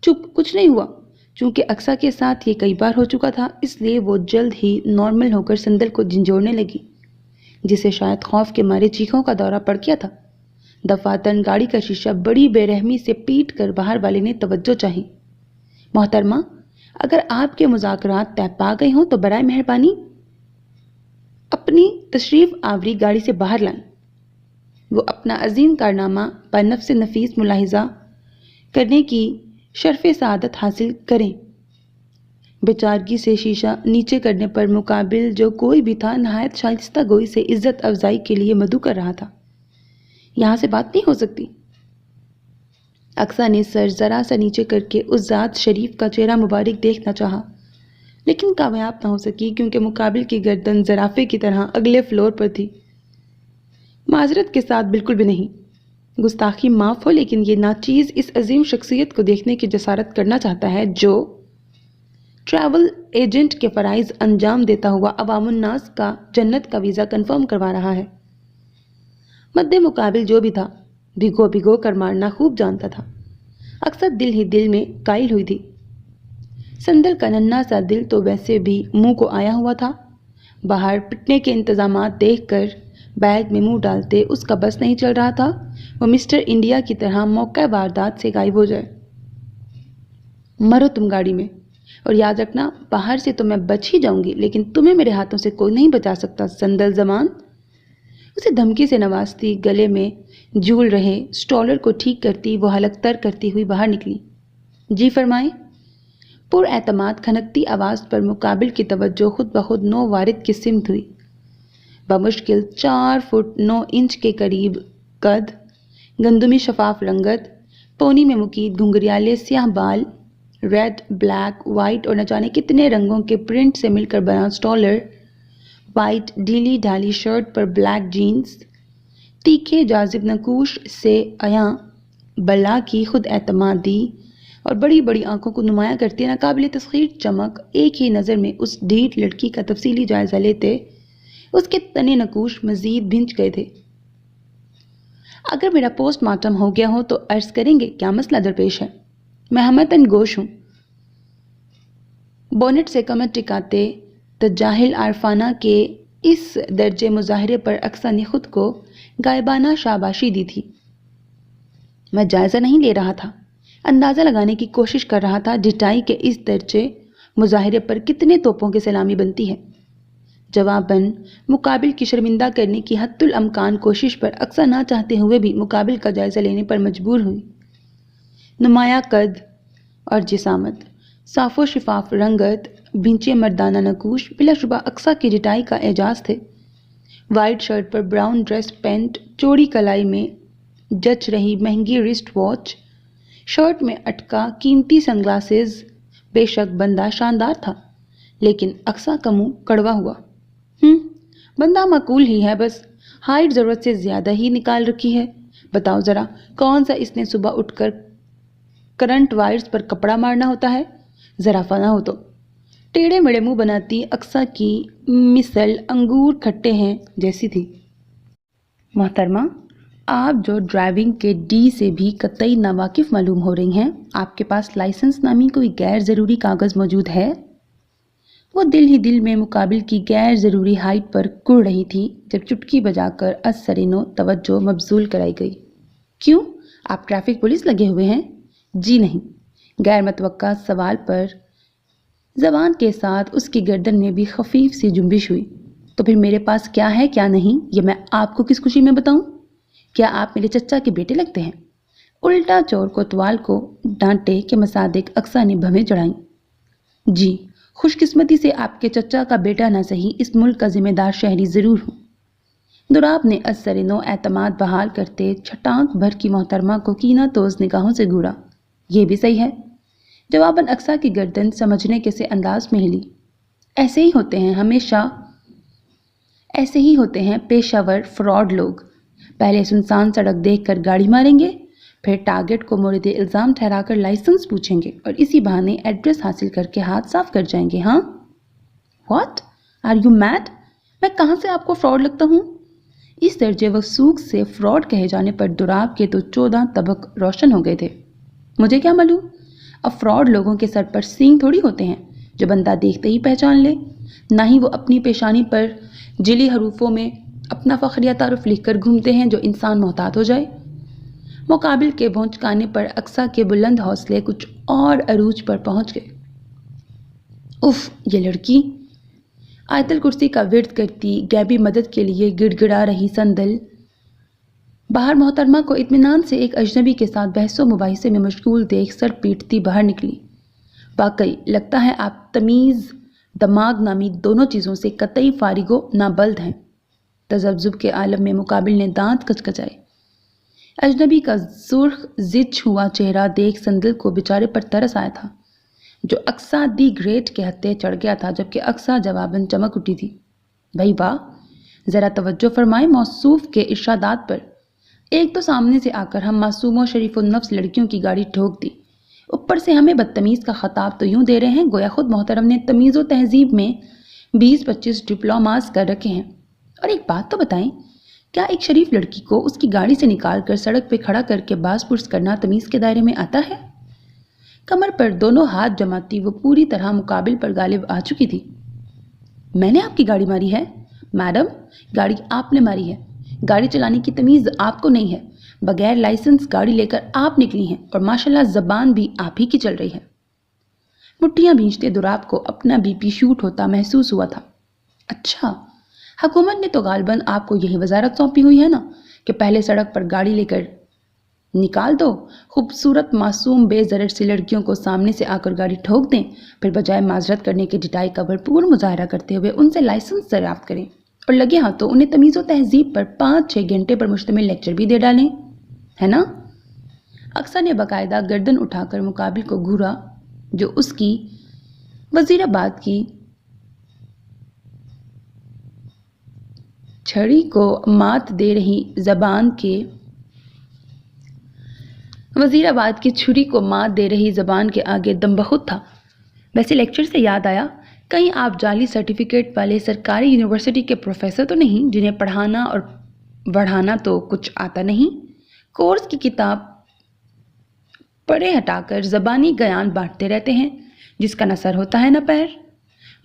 چپ، کچھ نہیں ہوا۔ چونکہ اقصیٰ کے ساتھ یہ کئی بار ہو چکا تھا، اس لیے وہ جلد ہی نارمل ہو کر سندل کو جھنجھوڑنے لگی، جسے شاید خوف کے مارے چیخوں کا دورہ پڑ گیا تھا۔ دفعتاً گاڑی کا شیشہ بڑی بے رحمی سے پیٹ کر باہر والے نے توجہ چاہی۔ محترمہ، اگر آپ کے مذاکرات طے پا گئے ہوں تو برائے مہربانی اپنی تشریف آوری گاڑی سے باہر لائیں۔ وہ اپنا عظیم کارنامہ بنفس نفیس ملاحظہ کرنے کی شرف سعادت حاصل کریں۔ بیچارگی سے شیشہ نیچے کرنے پر مقابل جو کوئی بھی تھا، نہایت شائستہ گوئی سے عزت افزائی کے لیے مدعو کر رہا تھا۔ یہاں سے بات نہیں ہو سکتی۔ اقصیٰ نے سر ذرا سا نیچے کر کے اس ذات شریف کا چہرہ مبارک دیکھنا چاہا، لیکن کامیاب نہ ہو سکی کیونکہ مقابل کی گردن زرافے کی طرح اگلے فلور پر تھی۔ معذرت کے ساتھ بالکل بھی نہیں، گستاخی معاف ہو، لیکن یہ ناچیز اس عظیم شخصیت کو دیکھنے کی جسارت کرنا چاہتا ہے جو ٹریول ایجنٹ کے فرائض انجام دیتا ہوا عوام الناس کا جنت کا ویزا کنفرم کروا رہا ہے۔ مد مقابل جو بھی تھا، بھگو بھگو کر مارنا خوب جانتا تھا۔ اکثر دل ہی دل میں قائل ہوئی تھی۔ سندل کا ننھا سا دل تو ویسے بھی منہ کو آیا ہوا تھا، باہر پٹنے کے انتظامات دیکھ کر بیگ میں منہ ڈالتے اس کا بس نہیں چل رہا تھا وہ مسٹر انڈیا کی طرح موقع واردات سے غائب ہو جائے۔ مرو تم گاڑی میں، اور یاد رکھنا باہر سے تو میں بچ ہی جاؤں گی، لیکن تمہیں میرے ہاتھوں سے کوئی نہیں بچا سکتا سندل زمان۔ اسے دھمکی سے نوازتی گلے میں جھول رہے سٹالر کو ٹھیک کرتی وہ حلق تر کرتی ہوئی باہر نکلی۔ جی فرمائیں۔ پر اعتماد کھنکتی آواز پر مقابل کی توجہ خود بخود نو وارد کی سمت ہوئی۔ بمشکل 4 فٹ 9 انچ کے قریب قد، گندمی شفاف رنگت، پونی میں مکید گھنگریالے سیاہ بال، ریڈ، بلیک، وائٹ اور نہ جانے کتنے رنگوں کے پرنٹ سے مل کر بنا سٹالر، وائٹ ڈھیلی ڈھالی شرٹ پر بلیک جینز، تیکھے جاذب نقوش سے عیاں بلا کی خود اعتمادی اور بڑی بڑی آنکھوں کو نمایاں کرتے ناقابل تسخیر چمک ایک ہی نظر میں اس ڈھیٹ لڑکی کا تفصیلی جائزہ لیتے اس کے تنے نقوش مزید بھنج گئے تھے۔ اگر میرا پوسٹ مارٹم ہو گیا ہو تو عرض کریں گے کیا مسئلہ درپیش ہے؟ میں ہمتاً گوش ہوں۔ بونٹ سے کمر ٹکاتے تجاہل عارفانہ کے اس درجے مظاہرے پر اقصیٰ نے خود کو غائبانہ شاباشی دی تھی۔ میں جائزہ نہیں لے رہا تھا، اندازہ لگانے کی کوشش کر رہا تھا ڈٹائی کے اس درجے مظاہرے پر کتنے توپوں کی سلامی بنتی ہے۔ جواباً مقابل کی شرمندہ کرنے کی حتی الامکان کوشش پر اقصیٰ نہ چاہتے ہوئے بھی مقابل کا جائزہ لینے پر مجبور ہوئی۔ نمایاں قد اور جسامت، صاف و شفاف رنگت، بھینچے مردانہ نقوش بلا شبہ اقصیٰ کی ڈٹائی کا اعجاز تھے۔ وائٹ شرٹ پر براؤن ڈریس پینٹ، چوڑی کلائی میں جچ رہی مہنگی رسٹ واچ، شرٹ میں اٹکا قیمتی سن گلاسز، بے شک بندہ شاندار تھا، لیکن اقصیٰ کا منہ کڑوا ہوا۔ بندہ معقول ہی ہے، بس ہائٹ ضرورت سے زیادہ ہی نکال رکھی ہے۔ بتاؤ ذرا کون سا اس نے صبح اٹھ کر کرنٹ وائرز پر کپڑا مارنا ہوتا ہے؟ ذرا فنا ہو تو۔ ٹیڑھے میڑے منہ بناتی اقصیٰ کی مثل انگور کھٹے ہیں جیسی تھی۔ محترمہ، آپ جو ڈرائیونگ کے ڈی سے بھی قطعی ناواقف معلوم ہو رہی ہیں، آپ کے پاس لائسنس نامی کوئی غیر ضروری کاغذ موجود ہے؟ وہ دل ہی دل میں مقابل کی غیر ضروری ہائٹ پر کڑ رہی تھی جب چٹکی بجا کر از سرینو توجہ مبذول کرائی گئی۔ کیوں؟ آپ ٹریفک پولیس لگے ہوئے ہیں؟ جی نہیں۔ غیر متوقع سوال پر زبان کے ساتھ اس کی گردن میں بھی خفیف سی جنبش ہوئی۔ تو پھر میرے پاس کیا ہے کیا نہیں یہ میں آپ کو کس خوشی میں بتاؤں؟ کیا آپ میرے چچا کے بیٹے لگتے ہیں؟ الٹا چور کوتوال کو ڈانٹے کے مصادق اقصیٰ نے بھویں چڑھائیں۔ جی، خوش قسمتی سے آپ کے چچا کا بیٹا نہ صحیح اس ملک کا ذمہ دار شہری ضرور ہوں۔ دوراب نے از سرینو اعتماد بحال کرتے چھٹانک بھر کی محترمہ کو کینہ توز نگاہوں سے گھورا۔ یہ بھی صحیح ہے۔ جواباً اقصیٰ کی گردن سمجھنے کے سے انداز میں ہلی۔ ایسے ہی ہوتے ہیں ہمیشہ، ایسے ہی ہوتے ہیں پیشہ ور فراڈ لوگ۔ پہلے سنسان سڑک دیکھ کر گاڑی ماریں گے، پھر ٹارگٹ کو مورد الزام ٹھہرا کر لائسنس پوچھیں گے اور اسی بہانے ایڈریس حاصل کر کے ہاتھ صاف کر جائیں گے۔ ہاں؟ واٹ؟ Are you mad? میں کہاں سے آپ کو فراڈ لگتا ہوں؟ اس درجے وثوق سے فراڈ کہے جانے پر دوراب کے تو 14 طبق روشن ہو گئے تھے۔ مجھے کیا معلوم؟ اب فراڈ لوگوں کے سر پر سینگ تھوڑی ہوتے ہیں جو بندہ دیکھتے ہی پہچان لے، نہ ہی وہ اپنی پیشانی پر جلی حروفوں میں اپنا فخریہ تعارف لکھ کر گھومتے ہیں جو انسان محتاط ہو جائے۔ مقابل کے بھونچکانے پر اقصیٰ کے بلند حوصلے کچھ اور عروج پر پہنچ گئے۔ اف، یہ لڑکی! آیت الکرسی کا ورد کرتی غیبی مدد کے لیے گڑ گڑا رہی سندل باہر محترمہ کو اطمینان سے ایک اجنبی کے ساتھ بحث و مباحثے میں مشغول دیکھ سر پیٹتی باہر نکلی۔ واقعی لگتا ہے آپ تمیز دماغ نامی دونوں چیزوں سے قطعی فارغ و نابلد ہیں۔ تذبذب کے عالم میں مقابل نے دانت کچکچائے۔ اجنبی کا سرخ زچ ہوا چہرہ دیکھ سندل کو بیچارے پر ترس آیا تھا، جو اقصیٰ دی گریٹ کے ہتھے چڑھ گیا تھا، جبکہ اقصیٰ جواباً چمک اٹھی تھی۔ بھائی واہ، ذرا توجہ فرمائیں موصوف کے ارشادات پر۔ ایک تو سامنے سے آ کر ہم معصوم و شریف النفس لڑکیوں کی گاڑی ٹھوک دی، اوپر سے ہمیں بدتمیز کا خطاب تو یوں دے رہے ہیں گویا خود محترم نے تمیز و تہذیب میں 20-25 ڈپلوماز کر رکھے ہیں۔ اور ایک بات تو بتائیں، کیا ایک شریف لڑکی کو اس کی گاڑی سے نکال کر سڑک پہ کھڑا کر کے باز پرس کرنا تمیز کے دائرے میں آتا ہے؟ کمر پر دونوں ہاتھ جماتی وہ پوری طرح مقابل پر غالب آ چکی تھی۔ میں نے آپ کی گاڑی ماری ہے؟ میڈم، گاڑی آپ نے ماری ہے، گاڑی چلانے کی تمیز آپ کو نہیں ہے، بغیر لائسنس گاڑی لے کر آپ نکلی ہیں اور ماشاءاللہ زبان بھی آپ ہی کی چل رہی ہے۔ مٹھیاں بھینچتے دوراب کو اپنا بی پی شوٹ ہوتا محسوس ہوا تھا۔ اچھا، حکومت نے تو غالباً آپ کو یہی وزارت سونپی ہوئی ہے نا کہ پہلے سڑک پر گاڑی لے کر نکال دو، خوبصورت معصوم بے ضرر سی لڑکیوں کو سامنے سے آ کر گاڑی ٹھوک دیں، پھر بجائے معذرت کرنے کے ڈٹائی کا بھرپور مظاہرہ کرتے ہوئے ان سے لائسنس دریافت کریں اور لگے ہاتھوں انہیں تمیز و تہذیب پر 5-6 گھنٹے پر مشتمل لیکچر بھی دے ڈالیں، ہے نا؟ اقصیٰ نے باقاعدہ گردن اٹھا کر مقابل کو گھورا جو اس کی وزیر آباد کی چھڑی کو مات دے رہی زبان کے وزیر آباد کی چھری کو مات دے رہی زبان کے آگے دم بخود تھا۔ ویسے لیکچر سے یاد آیا، کہیں آپ جعلی سرٹیفکیٹ والے سرکاری یونیورسٹی کے پروفیسر تو نہیں جنہیں پڑھانا اور بڑھانا تو کچھ آتا نہیں؟ کورس کی کتاب پڑھے ہٹا کر زبانی گیان بانٹتے رہتے ہیں، جس کا نہ سر ہوتا ہے نہ پیر؟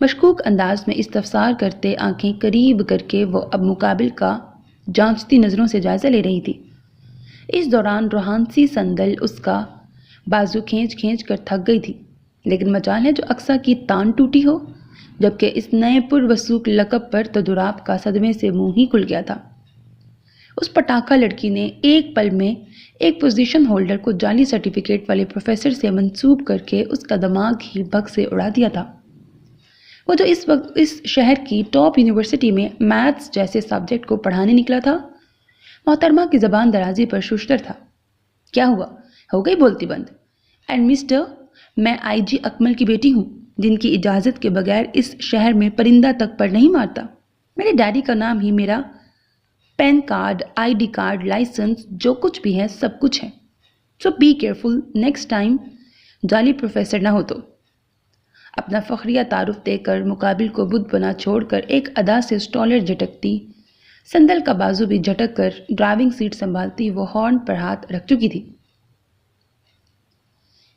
مشکوک انداز میں استفسار کرتے آنکھیں قریب کر کے وہ اب مقابل کا جانچتی نظروں سے جائزہ لے رہی تھی۔ اس دوران روحانسی سندل اس کا بازو کھینچ کھینچ کر تھک گئی تھی، لیکن مجال ہے جو اقصیٰ کی تان ٹوٹی ہو، جبکہ اس نئے پروسوک لقب پر تو دوراب کا صدمے سے منہ ہی کھل گیا تھا۔ اس پٹاخہ لڑکی نے ایک پل میں ایک پوزیشن ہولڈر کو جعلی سرٹیفکیٹ والے پروفیسر سے منسوب کر کے اس کا دماغ ہی بگ سے اڑا دیا تھا۔ وہ جو اس وقت اس شہر کی ٹاپ یونیورسٹی میں میتھس جیسے سبجیکٹ کو پڑھانے نکلا تھا، محترمہ کی زبان درازی پر ششتر تھا۔ کیا ہوا؟ ہو گئی بولتی بند؟ اینڈ مسٹر، میں آئی جی اکمل کی بیٹی ہوں، جن کی اجازت کے بغیر اس شہر میں پرندہ تک پر نہیں مارتا۔ میرے ڈیڈی کا نام ہی میرا PAN card, I D card, licence, جو کچھ بھی ہے سب کچھ ہے۔ So be careful next time جعلی پروفیسر نہ ہو تو۔ اپنا فخریہ تعارف دے کر مقابل کو بت بنا چھوڑ کر ایک ادا سے اسٹالر جھٹکتی، سندل کا بازو بھی جھٹک کر ڈرائیونگ سیٹ سنبھالتی وہ ہارن پر ہاتھ رکھ چکی تھی۔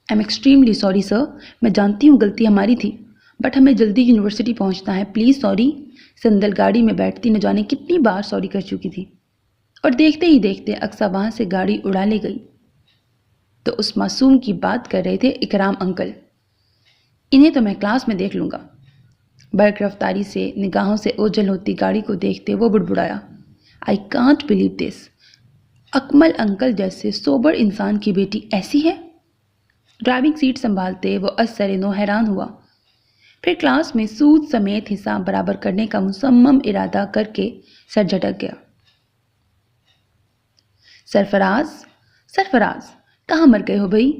ایم ایکسٹریملی سوری سر، میں جانتی ہوں غلطی ہماری تھی، بٹ ہمیں جلدی یونیورسٹی پہنچنا ہے، پلیز سوری۔ سندل گاڑی میں بیٹھتی نہ جانے کتنی بار سوری کر چکی تھی، اور دیکھتے ہی دیکھتے اقصیٰ وہاں سے گاڑی اڑا لے گئی۔ تو اس معصوم کی بات کر رہے تھے اکرام انکل، انہیں تو میں کلاس میں دیکھ لوں گا۔ برق رفتاری سے نگاہوں سے اوجھل ہوتی گاڑی کو دیکھتے وہ بڑبڑایا، I can't believe this, Akmal uncle جیسے سوبر انسان کی بیٹی ایسی ہے؟ ڈرائیونگ سیٹ سنبھالتے وہ از سر نو حیران ہوا، پھر کلاس میں سود سمیت حصہ برابر کرنے کا مصمم ارادہ کر کے سر جھٹک گیا۔ سرفراز کہاں مر گئے ہو بھائی؟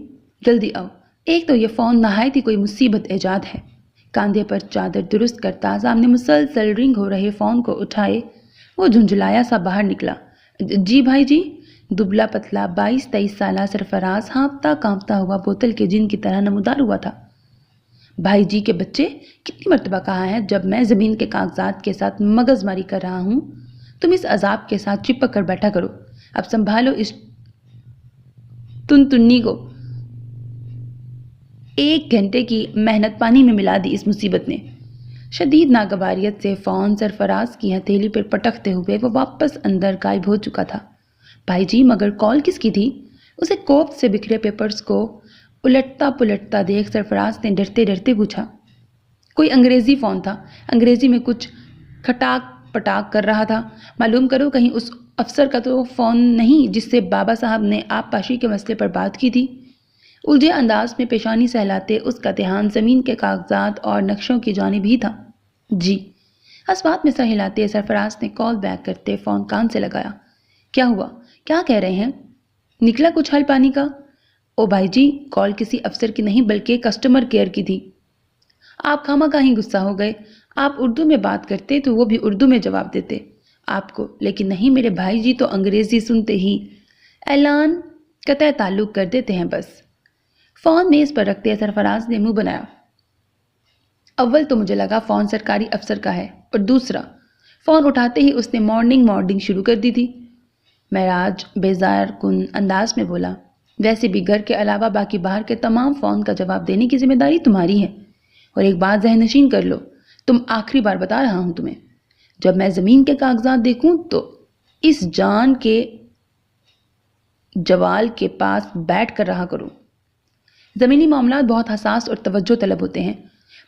جلدی آؤ، ایک تو یہ فون نہایت ہی کوئی مصیبت ایجاد ہے۔ کاندھے پر چادر درست کرتا سامنے مسلسل رنگ ہو رہے فون کو اٹھائے وہ جھنجھلایا سا باہر نکلا۔ جی بھائی جی۔ دبلا پتلا 22-23 سالہ سرفراز ہانپتا کانپتا ہوا بوتل کے جن کی طرح نمودار ہوا تھا۔ بھائی جی کے بچے، کتنی مرتبہ کہا ہے جب میں زمین کے کاغذات کے ساتھ مغز ماری کر رہا ہوں تم اس عذاب کے ساتھ چپک کر بیٹھا کرو۔ اب سنبھالو اس تنتنی کو۔ 1 گھنٹے کی محنت پانی میں ملا دی اس مصیبت نے۔ شدید ناگواریت سے فون سرفراز کی ہتھیلی پر پٹکتے ہوئے وہ واپس اندر غائب ہو چکا تھا۔ بھائی جی مگر کال کس کی تھی؟ اسے کوفت سے بکھرے پیپرز کو الٹتا پلٹتا دیکھ سرفراز نے ڈرتے ڈرتے پوچھا۔ کوئی انگریزی فون تھا، انگریزی میں کچھ کھٹاک پٹاک کر رہا تھا۔ معلوم کرو کہیں اس افسر کا تو فون نہیں جس سے بابا صاحب نے آپ پاشی کے مسئلے پر بات کی تھی؟ الجھے انداز میں پیشانی سہلاتے اس کا دھیان زمین کے کاغذات اور نقشوں کی جانب ہی تھا۔ جی۔ اسبات میں سر ہلاتے سرفراز نے کال بیک کرتے فون کان سے لگایا۔ کیا ہوا؟ کیا کہہ رہے ہیں؟ نکلا کچھ حل پانی کا؟ او بھائی جی، کال کسی افسر کی نہیں بلکہ کسٹمر کیئر کی تھی۔ آپ خواہ کہیں غصہ ہو گئے۔ آپ اردو میں بات کرتے تو وہ بھی اردو میں جواب دیتے آپ کو، لیکن نہیں، میرے بھائی جی تو انگریزی سنتے ہی اعلان قطع تعلق کر دیتے ہیں بس۔ فون میز پر رکھتے سرفراز نے منہ بنایا۔ اول تو مجھے لگا فون سرکاری افسر کا ہے، اور دوسرا فون اٹھاتے ہی اس نے مارننگ شروع کر دی تھی۔ معراج بیزار کن انداز میں بولا، ویسے بھی گھر کے علاوہ باقی باہر کے تمام فون کا جواب دینے کی ذمہ داری تمہاری ہے، اور ایک بات ذہن نشین کر لو، تم آخری بار بتا رہا ہوں تمہیں، جب میں زمین کے کاغذات دیکھوں تو اس جان کے جوال کے پاس بیٹھ کر رہا کروں۔ زمینی معاملات بہت حساس اور توجہ طلب ہوتے ہیں،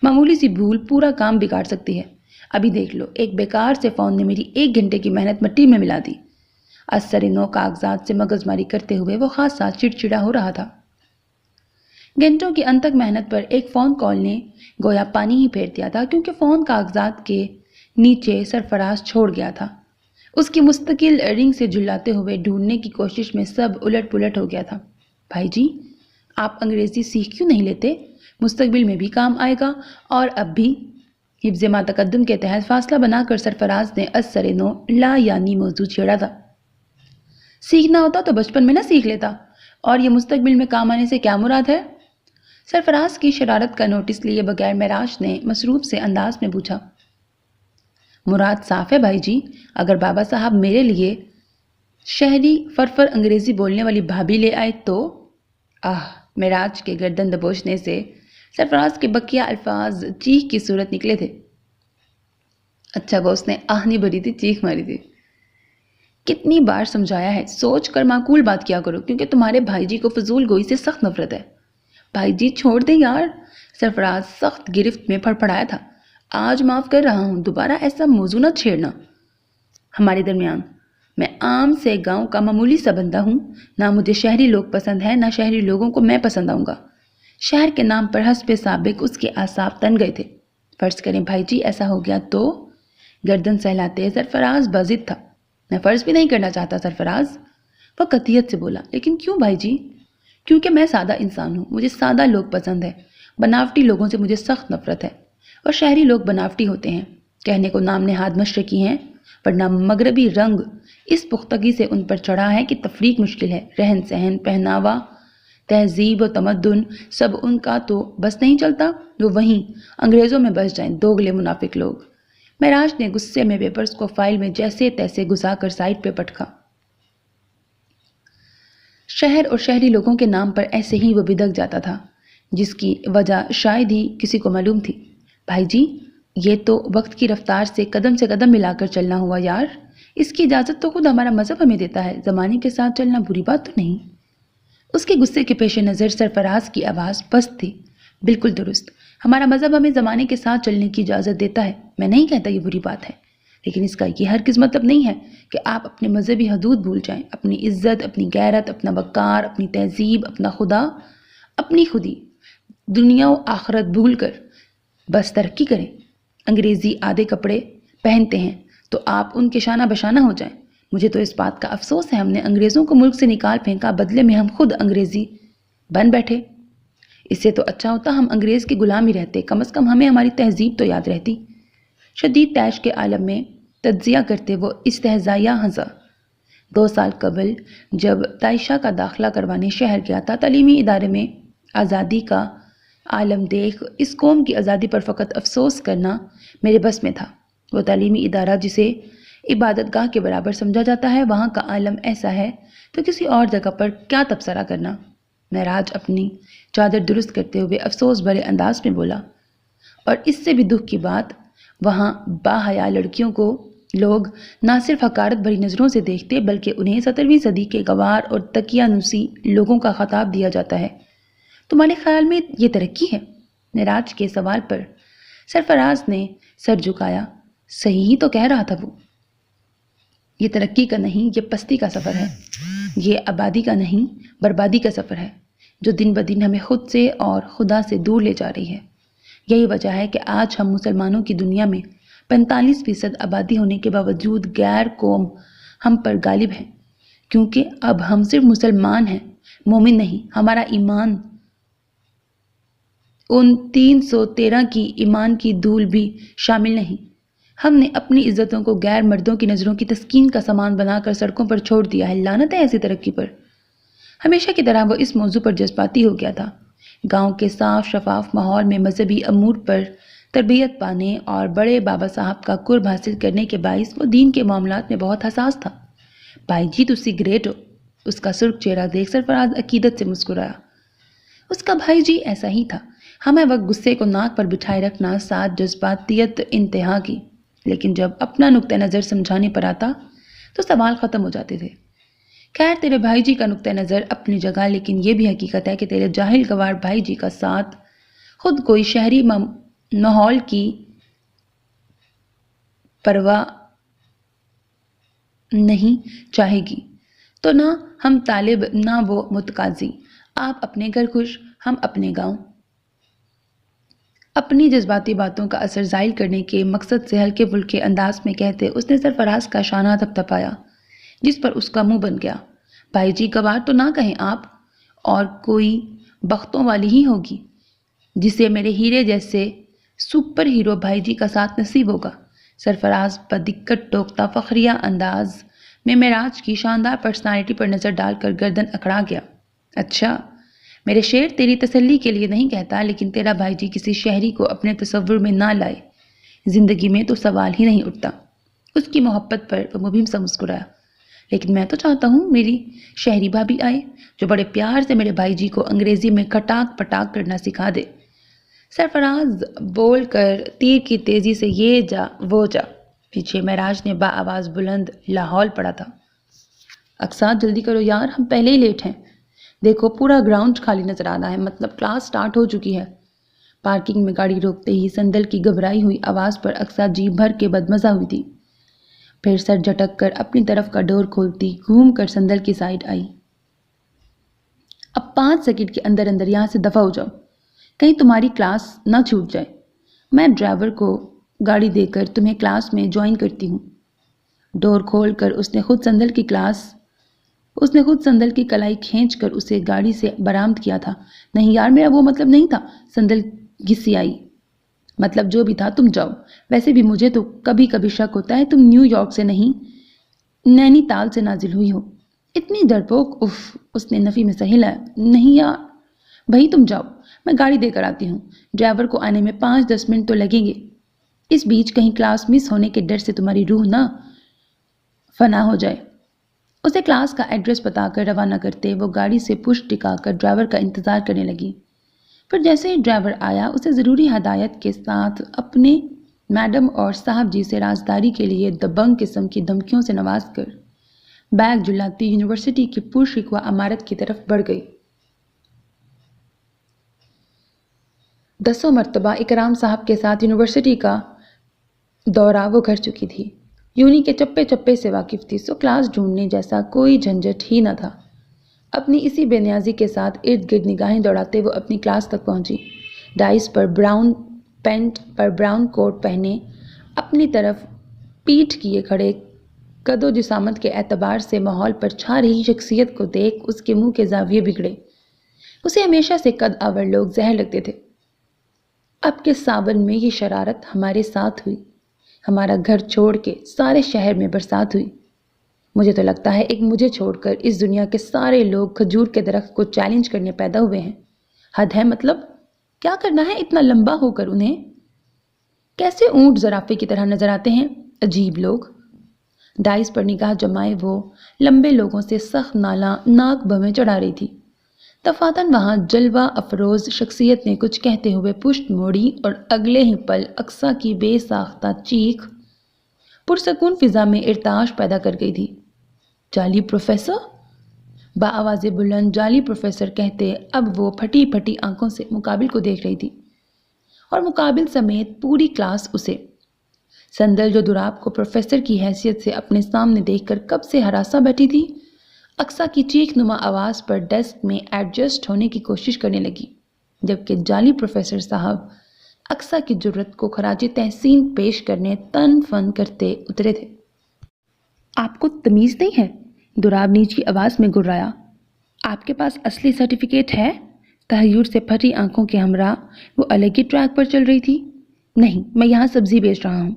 معمولی سی بھول پورا کام بگاڑ سکتی ہے۔ ابھی دیکھ لو، ایک بیکار سے فون نے میری 1 گھنٹے کی محنت مٹی میں ملا دی۔ اثر نو کاغذات سے مغز ماری کرتے ہوئے وہ خاصا چڑچڑا ہو رہا تھا۔ گھنٹوں کی انتک محنت پر ایک فون کال نے گویا پانی ہی پھیر دیا تھا، کیونکہ فون کاغذات کے نیچے سرفراز چھوڑ گیا تھا۔ اس کی مستقل رنگ سے جھلاتے ہوئے ڈھونڈنے کی کوشش میں سب الٹ پلٹ ہو گیا تھا۔ بھائی جی، آپ انگریزی سیکھ کیوں نہیں لیتے؟ مستقبل میں بھی کام آئے گا، اور اب بھی۔ حفظ ما تقدم کے تحت فاصلہ بنا کر سرفراز نے از سر نو لا یعنی موضوع چھیڑا تھا۔ سیکھنا ہوتا تو بچپن میں نہ سیکھ لیتا، اور یہ مستقبل میں کام آنے سے کیا مراد ہے؟ سرفراز کی شرارت کا نوٹس لیے بغیر معراج نے مصروف سے انداز میں پوچھا۔ مراد صاف ہے بھائی جی، اگر بابا صاحب میرے لیے شہری فرفر انگریزی بولنے والی بھابھی لے آئے تو؟ معراج کے گردن دبوچنے سے سرفراز کے بقیہ الفاظ چیخ کی صورت نکلے تھے۔ اچھا وہ اس نے آہ نہیں بھری تھی، چیخ ماری تھی۔ کتنی بار سمجھایا ہے، سوچ کر معقول بات کیا کرو، کیونکہ تمہارے بھائی جی کو فضول گوئی سے سخت نفرت ہے۔ بھائی جی چھوڑ دیں یار، سرفراز سخت گرفت میں پھڑپڑایا تھا۔ آج معاف کر رہا ہوں، دوبارہ ایسا موضوع نہ چھیڑنا ہمارے درمیان۔ میں عام سے گاؤں کا معمولی سا بندہ ہوں، نہ مجھے شہری لوگ پسند ہیں، نہ شہری لوگوں کو میں پسند آؤں گا۔ شہر کے نام پر حسب سابق اس کے اعصاب تن گئے تھے۔ فرض کریں بھائی جی ایسا ہو گیا تو؟ گردن سہلاتے سرفراز بازد تھا۔ میں فرض بھی نہیں کرنا چاہتا سرفراز، وہ قطعیت سے بولا۔ لیکن کیوں بھائی جی؟ کیونکہ میں سادہ انسان ہوں، مجھے سادہ لوگ پسند ہیں۔ بناوٹی لوگوں سے مجھے سخت نفرت ہے، اور شہری لوگ بناوٹی ہوتے ہیں، کہنے کو نام نہاد مشرقی ہیں، ورنہ مغربی رنگ اس پختگی سے ان پر چڑھا ہے کہ تفریق مشکل ہے۔ رہن سہن، پہناوا، تہذیب و تمدن سب ان کا تو بس نہیں چلتا، وہ وہیں انگریزوں میں بس جائیں، دوگلے منافق لوگ۔ معراج نے غصے میں پیپرز کو فائل میں جیسے تیسے گھسا کر سائٹ پہ پٹکا۔ شہر اور شہری لوگوں کے نام پر ایسے ہی وہ بدک جاتا تھا، جس کی وجہ شاید ہی کسی کو معلوم تھی۔ بھائی جی یہ تو وقت کی رفتار سے قدم ملا کر چلنا ہوا یار، اس کی اجازت تو خود ہمارا مذہب ہمیں دیتا ہے، زمانے کے ساتھ چلنا بری بات تو نہیں۔ اس کے غصے کے پیش نظر سرفراز کی آواز پست تھی۔ بالکل درست، ہمارا مذہب ہمیں زمانے کے ساتھ چلنے کی اجازت دیتا ہے، میں نہیں کہتا یہ بری بات ہے، لیکن اس کا یہ ہرگز مطلب نہیں ہے کہ آپ اپنے مذہبی حدود بھول جائیں، اپنی عزت، اپنی غیرت، اپنا وقار، اپنی تہذیب، اپنا خدا، اپنی خودی، دنیا و آخرت بھول کر بس ترقی کریں۔ انگریزی آدھے کپڑے پہنتے ہیں تو آپ ان کے شانہ بشانہ ہو جائیں۔ مجھے تو اس بات کا افسوس ہے ہم نے انگریزوں کو ملک سے نکال پھینکا، بدلے میں ہم خود انگریزی بن بیٹھے۔ اس سے تو اچھا ہوتا ہم انگریز کے غلام ہی رہتے، کم از کم ہمیں ہماری تہذیب تو یاد رہتی۔ شدید طیش کے عالم میں تجزیہ کرتے وہ استہزائیہ ہنسا۔ 2 سال قبل جب طائشہ کا داخلہ کروانے شہر گیا تھا، تعلیمی ادارے میں آزادی کا عالم دیکھ اس قوم کی آزادی پر فقط افسوس کرنا میرے بس میں تھا۔ وہ تعلیمی ادارہ جسے عبادت گاہ کے برابر سمجھا جاتا ہے، وہاں کا عالم ایسا ہے تو کسی اور جگہ پر کیا تبصرہ کرنا؟ معراج اپنی چادر درست کرتے ہوئے افسوس بھرے انداز میں بولا۔ اور اس سے بھی دکھ کی بات، وہاں باحیا لڑکیوں کو لوگ نہ صرف حقارت بھری نظروں سے دیکھتے بلکہ انہیں 17ویں صدی کے گوار اور تقیانوسی لوگوں کا خطاب دیا جاتا ہے۔ تمہارے خیال میں یہ ترقی ہے؟ معراج کے سوال پر سرفراز نے سر جھکایا۔ صحیح ہی تو کہہ رہا تھا وہ۔ یہ ترقی کا نہیں، یہ پستی کا سفر ہے۔ یہ آبادی کا نہیں، بربادی کا سفر ہے، جو دن بدن ہمیں خود سے اور خدا سے دور لے جا رہی ہے۔ یہی وجہ ہے کہ آج ہم مسلمانوں کی دنیا میں 45% آبادی ہونے کے باوجود غیر قوم ہم پر غالب ہے، کیونکہ اب ہم صرف مسلمان ہیں، مومن نہیں۔ ہمارا ایمان ان 313 کی ایمان کی دھول بھی شامل نہیں۔ ہم نے اپنی عزتوں کو غیر مردوں کی نظروں کی تسکین کا سامان بنا کر سڑکوں پر چھوڑ دیا ہے۔ لعنت ہے ایسی ترقی پر۔ ہمیشہ کی طرح وہ اس موضوع پر جذباتی ہو گیا تھا۔ گاؤں کے صاف شفاف ماحول میں مذہبی امور پر تربیت پانے اور بڑے بابا صاحب کا قرب حاصل کرنے کے باعث وہ دین کے معاملات میں بہت حساس تھا۔ بھائی جی تسی گریٹ ہو، اس کا سرخ چہرہ دیکھ سرفراز عقیدت سے مسکرایا۔ اس کا بھائی جی ایسا ہی تھا، ہمیں وقت غصے کو ناک پر بٹھائے رکھنا، ساتھ جذباتیت انتہا کی، لیکن جب اپنا نقطہ نظر سمجھانے پر آتا تو سوال ختم ہو جاتے تھے۔ خیر تیرے بھائی جی کا نقطہ نظر اپنی جگہ، لیکن یہ بھی حقیقت ہے کہ تیرے جاہل گوار بھائی جی کا ساتھ خود کوئی شہری ماحول کی پرواہ نہیں چاہے گی، تو نہ ہم طالب نہ وہ متقاضی۔ آپ اپنے گھر خوش، ہم اپنے گاؤں۔ اپنی جذباتی باتوں کا اثر زائل کرنے کے مقصد سے ہلکے پھلکے انداز میں کہتے اس نے سرفراز کا شانہ تھپتھپایا، جس پر اس کا منہ بن گیا۔ بھائی جی گوار تو نہ کہیں آپ، اور کوئی بختوں والی ہی ہوگی جسے میرے ہیرے جیسے سپر ہیرو بھائی جی کا ساتھ نصیب ہوگا۔ سرفراز بدقت ٹوکتا فخریہ انداز میں معراج کی شاندار پرسنالٹی پر نظر ڈال کر گردن اکڑا گیا۔ اچھا، میرے شعر تیری تسلی کے لیے نہیں کہتا، لیکن تیرا بھائی جی کسی شہری کو اپنے تصور میں نہ لائے زندگی میں تو سوال ہی نہیں اٹھتا۔ اس کی محبت پر وہ مبہم سا مسکرایا۔ لیکن میں تو چاہتا ہوں میری شہری بھابھی آئے جو بڑے پیار سے میرے بھائی جی کو انگریزی میں کھٹاک پٹاک کرنا سکھا دے۔ سرفراز بول کر تیر کی تیزی سے یہ جا وہ جا۔ پیچھے معراج نے آواز بلند لاہور پڑا تھا۔ اقصیٰ جلدی کرو یار، ہم پہلے ہی لیٹ ہیں۔ دیکھو پورا گراؤنڈ خالی نظر آ رہا ہے، مطلب کلاس سٹارٹ ہو چکی ہے۔ پارکنگ میں گاڑی روکتے ہی سندل کی گھبرائی ہوئی آواز پر اقصیٰ جی بھر کے بدمزہ ہوئی تھی۔ پھر سر جھٹک کر اپنی طرف کا ڈور کھولتی گھوم کر سندل کی سائڈ آئی۔ اب 5 سیکنڈ کے اندر اندر یہاں سے دفع ہو جاؤ، کہیں تمہاری کلاس نہ چھوٹ جائے۔ میں ڈرائیور کو گاڑی دے کر تمہیں کلاس میں جوائن کرتی ہوں۔ ڈور کھول کر اس نے خود سندل کی کلائی کھینچ کر اسے گاڑی سے برآمد کیا تھا۔ نہیں یار، میرا وہ مطلب نہیں تھا، سندل گھسی آئی۔ مطلب جو بھی تھا تم جاؤ، ویسے بھی مجھے تو کبھی کبھی شک ہوتا ہے تم نیو یارک سے نہیں نینی تال سے نازل ہوئی ہو۔ اتنی ڈرپوک، اف، اس نے نفی میں سہ ہلایا۔ نہیں یار بھائی تم جاؤ، میں گاڑی دے کر آتی ہوں۔ ڈرائیور کو آنے میں 5-10 منٹ تو لگیں گے۔ اس بیچ کہیں کلاس مس ہونے کے ڈر سے تمہاری روح نہ فنا ہو جائے۔ اسے کلاس کا ایڈریس بتا کر روانہ کرتے وہ گاڑی سے پش ٹکا کر ڈرائیور کا انتظار کرنے لگی۔ پھر جیسے ہی ڈرائیور آیا اسے ضروری ہدایت کے ساتھ اپنے میڈم اور صاحب جی سے رازداری کے لیے دبنگ قسم کی دھمکیوں سے نواز کر بیگ جلاتی یونیورسٹی کی پرشکوہ عمارت کی طرف بڑھ گئی۔ 10 مرتبہ اکرام صاحب کے ساتھ یونیورسٹی کا دورہ وہ کر چکی تھی، یونی کے چپے چپے سے واقف تھی، سو کلاس ڈھونڈنے جیسا کوئی جھنجھٹ ہی نہ تھا۔ اپنی اسی بے نیازی کے ساتھ ارد گرد نگاہیں دوڑاتے وہ اپنی کلاس تک پہنچی۔ ڈائس پر براؤن پینٹ پر براؤن کوٹ پہنے اپنی طرف پیٹھ کیے کھڑے قد و جسامت کے اعتبار سے ماحول پر چھا رہی شخصیت کو دیکھ اس کے منہ کے زاویے بگڑے۔ اسے ہمیشہ سے قد آور لوگ زہر لگتے تھے۔ اب کے ساون میں یہ شرارت ہمارے ساتھ ہوئی، ہمارا گھر چھوڑ کے سارے شہر میں برسات ہوئی۔ مجھے تو لگتا ہے ایک مجھے چھوڑ کر اس دنیا کے سارے لوگ کھجور کے درخت کو چیلنج کرنے پیدا ہوئے ہیں۔ حد ہے، مطلب کیا کرنا ہے اتنا لمبا ہو کر انہیں؟ کیسے اونٹ زرافے کی طرح نظر آتے ہیں، عجیب لوگ۔ ڈائس پر نگاہ جمائے وہ لمبے لوگوں سے سخت ناک بھویں چڑھا رہی تھی۔ دفعتاً وہاں جلوہ افروز شخصیت نے کچھ کہتے ہوئے پشت موڑی اور اگلے ہی پل اقصیٰ کی بے ساختہ چیخ پرسکون فضا میں ارتعاش پیدا کر گئی تھی۔ جعلی پروفیسر؟ بآواز بلند جعلی پروفیسر کہتے اب وہ پھٹی پھٹی آنکھوں سے مقابل کو دیکھ رہی تھی، اور مقابل سمیت پوری کلاس اسے۔ سندل جو دراب کو پروفیسر کی حیثیت سے اپنے سامنے دیکھ کر کب سے ہراساں بیٹھی تھی، اقصیٰ کی چیخ نما آواز پر ڈیسک میں ایڈجسٹ ہونے کی کوشش کرنے لگی، جبکہ جعلی پروفیسر صاحب اقصیٰ کی جرت کو خراج تحسین پیش کرنے تن فن کرتے اترے تھے۔ آپ کو تمیز نہیں ہے؟ دراب نیچی آواز میں گرایا۔ آپ کے پاس اصلی سرٹیفکیٹ ہے؟ تحیر سے پھٹی آنکھوں کے ہمراہ وہ الگ ہی ٹریک پر چل رہی تھی۔ نہیں، میں یہاں سبزی بیچ رہا ہوں۔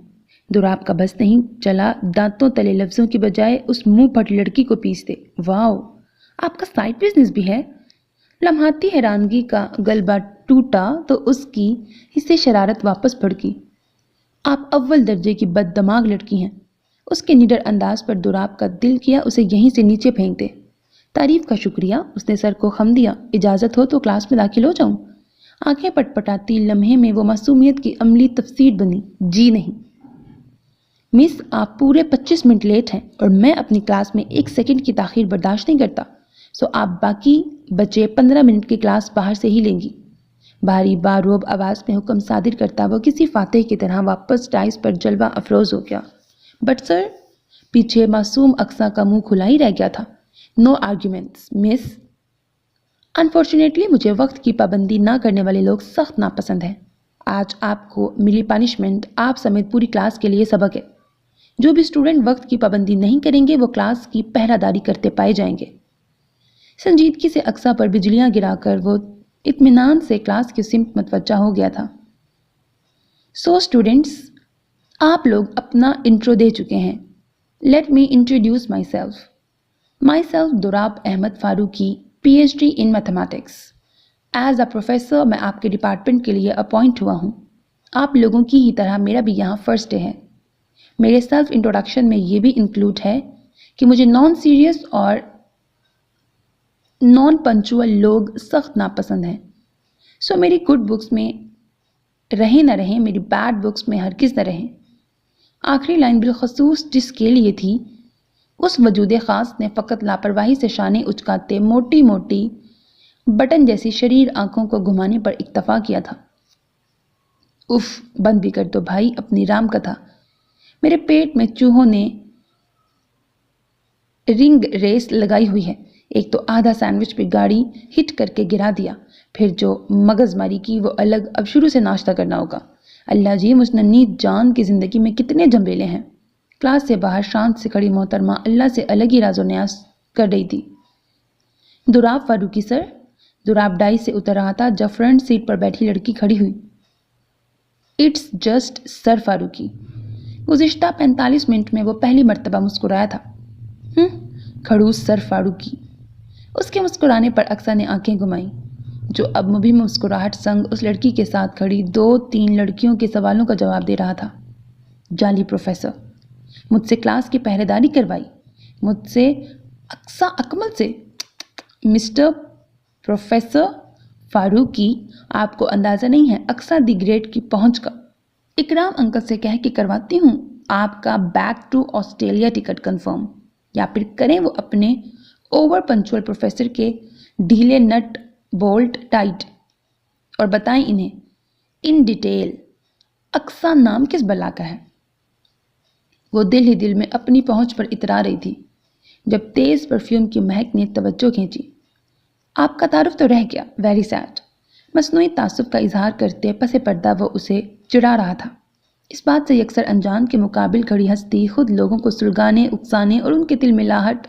دراب کا بس نہیں چلا دانتوں تلے لفظوں کی بجائے اس منہ پھٹ لڑکی کو پیستے۔ واو، آپ کا سائڈ بزنس بھی ہے؟ لمحاتی حیرانگی کا غلبہ ٹوٹا تو اس کی حصے شرارت واپس بھڑکی۔ آپ اول درجے کی بد دماغ لڑکی ہیں۔ اس کے نڈر انداز پر دراب کا دل کیا اسے یہیں سے نیچے پھینک دے۔ تعریف کا شکریہ، اس نے سر کو خم دیا۔ اجازت ہو تو کلاس میں داخل ہو جاؤں؟ آنکھیں پٹ پٹاتی لمحے میں وہ معصومیت کی عملی تفسیر بنی۔ جی نہیں مس، آپ پورے 25 منٹ لیٹ ہیں اور میں اپنی کلاس میں 1 سیکنڈ کی تاخیر برداشت نہیں کرتا، سو آپ باقی بچے 15 منٹ کی کلاس باہر سے ہی لیں گی۔ بھاری باروب آواز میں حکم صادر کرتا وہ کسی فاتح کی طرح واپس ڈائس پر جلوہ افروز ہو گیا۔ بٹ سر، پیچھے معصوم اقصیٰ کا منہ کھلا ہی رہ گیا تھا۔ نو آرگیومنٹس مس۔ انفارچونیٹلی مجھے وقت کی پابندی نہ کرنے والے لوگ سخت ناپسند ہیں۔ آج آپ کو ملی پنشمنٹ آپ سمیت پوری کلاس کے لیے سبق ہے۔ جو بھی اسٹوڈنٹ وقت کی پابندی نہیں کریں گے وہ کلاس کی پہرہ داری کرتے پائے جائیں گے۔ سنجیدگی سے اقصیٰ پر بجلیاں گرا کر وہ اطمینان سے کلاس کی سمت متوجہ ہو گیا تھا۔ سو اسٹوڈنٹس، آپ لوگ اپنا انٹرو دے چکے ہیں۔ Let me introduce myself Darab Ahmed Farooqui, PhD in Mathematics. As a professor میں آپ کے ڈپارٹمنٹ کے لیے اپوائنٹ ہوا ہوں. آپ لوگوں کی ہی طرح میرا بھی یہاں فرسٹ ڈے ہے. میرے سیلف انٹروڈکشن میں یہ بھی انکلوڈ ہے کہ مجھے نان سیریس اور نان پنچول لوگ سخت ناپسند ہیں. سو میری گڈ بکس میں رہیں نہ رہیں، میری بیڈ بکس میں ہرگز نہ رہیں. آخری لائن بالخصوص جس کے لیے تھی، اس وجود خاص نے فقط لاپرواہی سے شانے اچکاتے موٹی موٹی بٹن جیسی شریر آنکھوں کو گھمانے پر اکتفا کیا تھا. اف، بند بھی کر دو بھائی اپنی رام کتھا. میرے پیٹ میں چوہوں نے رنگ ریس لگائی ہوئی ہے. ایک تو آدھا سینڈوچ پہ گاڑی ہٹ کر کے گرا دیا، پھر جو مغز ماری کی وہ الگ. اب شروع سے ناشتہ کرنا ہوگا. اللہ جی، مجھ ننھی جان کی زندگی میں کتنے جھمیلے ہیں. کلاس سے باہر شانت سے کھڑی محترمہ اللہ سے الگ ہی راز و نیاز کر رہی تھی. دوراب فاروقی سر. دوراب ڈائی سے اتر رہا تھا جب فرنٹ سیٹ پر بیٹھی لڑکی کھڑی ہوئی. اٹس جسٹ سر فاروقی. گزشتہ 45 منٹ میں وہ پہلی مرتبہ مسکرایا تھا. کھڑوس سر فاروقی. اس کے مسکرانے پر اقصیٰ نے آنکھیں گھمائیں، جو اب مبہم مسکراہٹ سنگ اس لڑکی کے ساتھ کھڑی 2-3 لڑکیوں کے سوالوں کا جواب دے رہا تھا. جعلی پروفیسر. مجھ سے کلاس کی پہرے داری کروائی. مجھ سے اقصیٰ اکمل سے. مسٹر پروفیسر فاروقی، آپ کو اندازہ نہیں ہے اقصیٰ دی گریٹ کی پہنچ کا. اکرام انکل سے کہہ کے کرواتی ہوں آپ کا back to Australia ticket confirm, یا پھر کریں وہ اپنے اوور پنچول پروفیسر کے ڈھیلے نٹ بولٹ ٹائٹ، اور بتائیں انہیں ان ڈیٹیل اقصیٰ نام کس بلا کا ہے. وہ دل ہی دل میں اپنی پہنچ پر اترا رہی تھی جب تیز پرفیوم کی مہک نے توجہ کھینچی. آپ کا تعارف تو رہ گیا، ویری سیڈ. مصنوعی تعصب کا اظہار کرتے پس پردہ وہ اسے چڑھا رہا تھا. اس بات سے یکسر انجان کے مقابل کھڑی ہستی خود لوگوں کو سلگانے، اکسانے اور ان کے تل ملاہٹ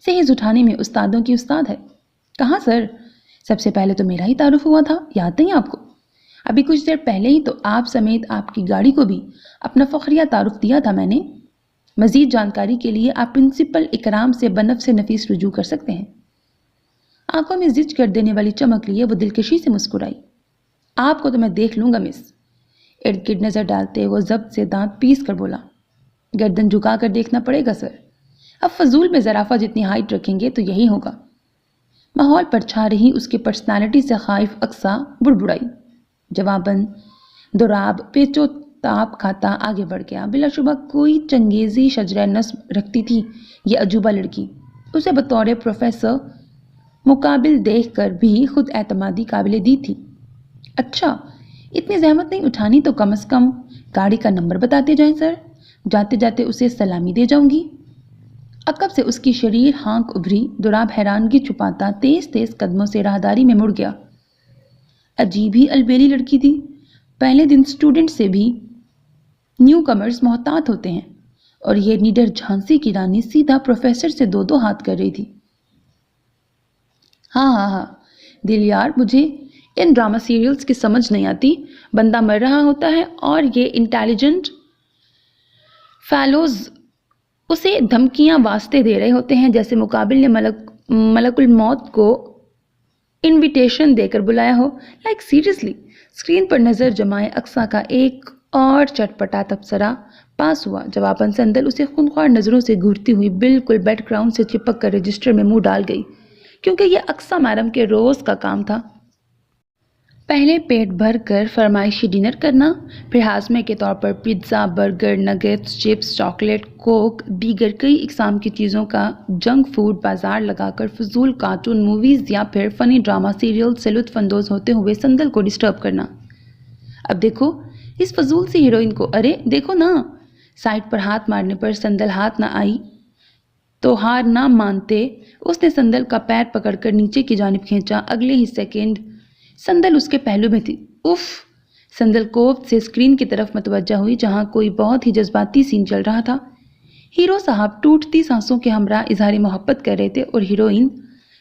سے حز اٹھانے میں استادوں کی استاد ہے. کہاں سر؟ سب سے پہلے تو میرا ہی تعارف ہوا تھا، یاد نہیں آپ کو؟ ابھی کچھ دیر پہلے ہی تو آپ سمیت آپ کی گاڑی کو بھی اپنا فخریہ تعارف دیا تھا میں نے. مزید جانکاری کے لیے آپ پرنسپل اکرام سے بنفس نفیس رجوع کر سکتے ہیں. آنکھوں میں زچ کر دینے والی چمک لیے وہ دلکشی سے مسکرائی. آپ کو تو میں دیکھ لوں گا مس. ارد گرد نظر ڈالتے وہ ضبط سے دانت پیس کر بولا. گردن جھکا کر دیکھنا پڑے گا سر. اب فضول میں زرافہ جتنی ہائٹ رکھیں گے تو یہی ہوگا. ماحول پر چھا رہی اس کی پرسنالٹی سے خائف اقصیٰ بڑبڑائی. جواباً دوراب پیچو تاپ کھاتا آگے بڑھ گیا. بلا شبہ کوئی چنگیزی شجرہ نسب رکھتی تھی یہ عجوبہ لڑکی. اسے بطور پروفیسر مقابل دیکھ کر بھی خود اعتمادی قابل دید تھی. اچھا، اتنی زحمت نہیں اٹھانی تو کم از کم گاڑی کا نمبر بتاتے جائیں سر. جاتے جاتے اسے سلامی دے جاؤں گی. عقب سے اس کی شریر ہانک ابھری. دوراب حیرانگی چھپاتا تیز تیز قدموں سے راہداری میں مڑ گیا. عجیب ہی البیلی لڑکی تھی. پہلے دن اسٹوڈنٹ سے بھی نیو کمرز محتاط ہوتے ہیں، اور یہ نیڈر جھانسی کی رانی سیدھا پروفیسر سے 2 ہاتھ کر رہی تھی. ہاں دل یار، مجھے ان ڈرامہ سیریلز کی سمجھ نہیں آتی. بندہ مر رہا ہوتا ہے اور یہ انٹیلیجنٹ فیلوز اسے دھمکیاں واسطے دے رہے ہوتے ہیں جیسے مقابل نے ملک الموت کو انویٹیشن دے کر بلایا ہو. Like seriously. اسکرین پر نظر جمائے اقصیٰ کا ایک اور چٹپٹا تبصرہ پاس ہوا. جواباً سندل اسے خونخوار نظروں سے گھورتی ہوئی بالکل بیک گراؤنڈ سے چپک کر رجسٹر میں منہ ڈال گئی، کیونکہ یہ اقصیٰ میڈم کے روز کا کام تھا. پہلے پیٹ بھر کر فرمائشی ڈنر کرنا، پھر ہاضمے کے طور پر pizza, burger, nuggets, chips, chocolate, coke, دیگر کئی اقسام کی چیزوں کا جنک فوڈ بازار لگا کر فضول کارٹون موویز یا پھر فنی ڈرامہ سیریل سے لطف اندوز ہوتے ہوئے سندل کو ڈسٹرب کرنا. اب دیکھو اس فضول سی ہیروئن کو. ارے دیکھو نا. سائٹ پر ہاتھ مارنے پر سندل ہاتھ نہ آئی تو ہار نہ مانتے اس نے سندل کا پیر پکڑ کر نیچے کی جانب کھینچا. اگلے ہی سیکنڈ سندل اس کے پہلو میں تھی. اف. سندل کوفت سے اسکرین کی طرف متوجہ ہوئی جہاں کوئی بہت ہی جذباتی سین چل رہا تھا. ہیرو صاحب ٹوٹتی سانسوں کے ہمراہ اظہار محبت کر رہے تھے اور ہیروئن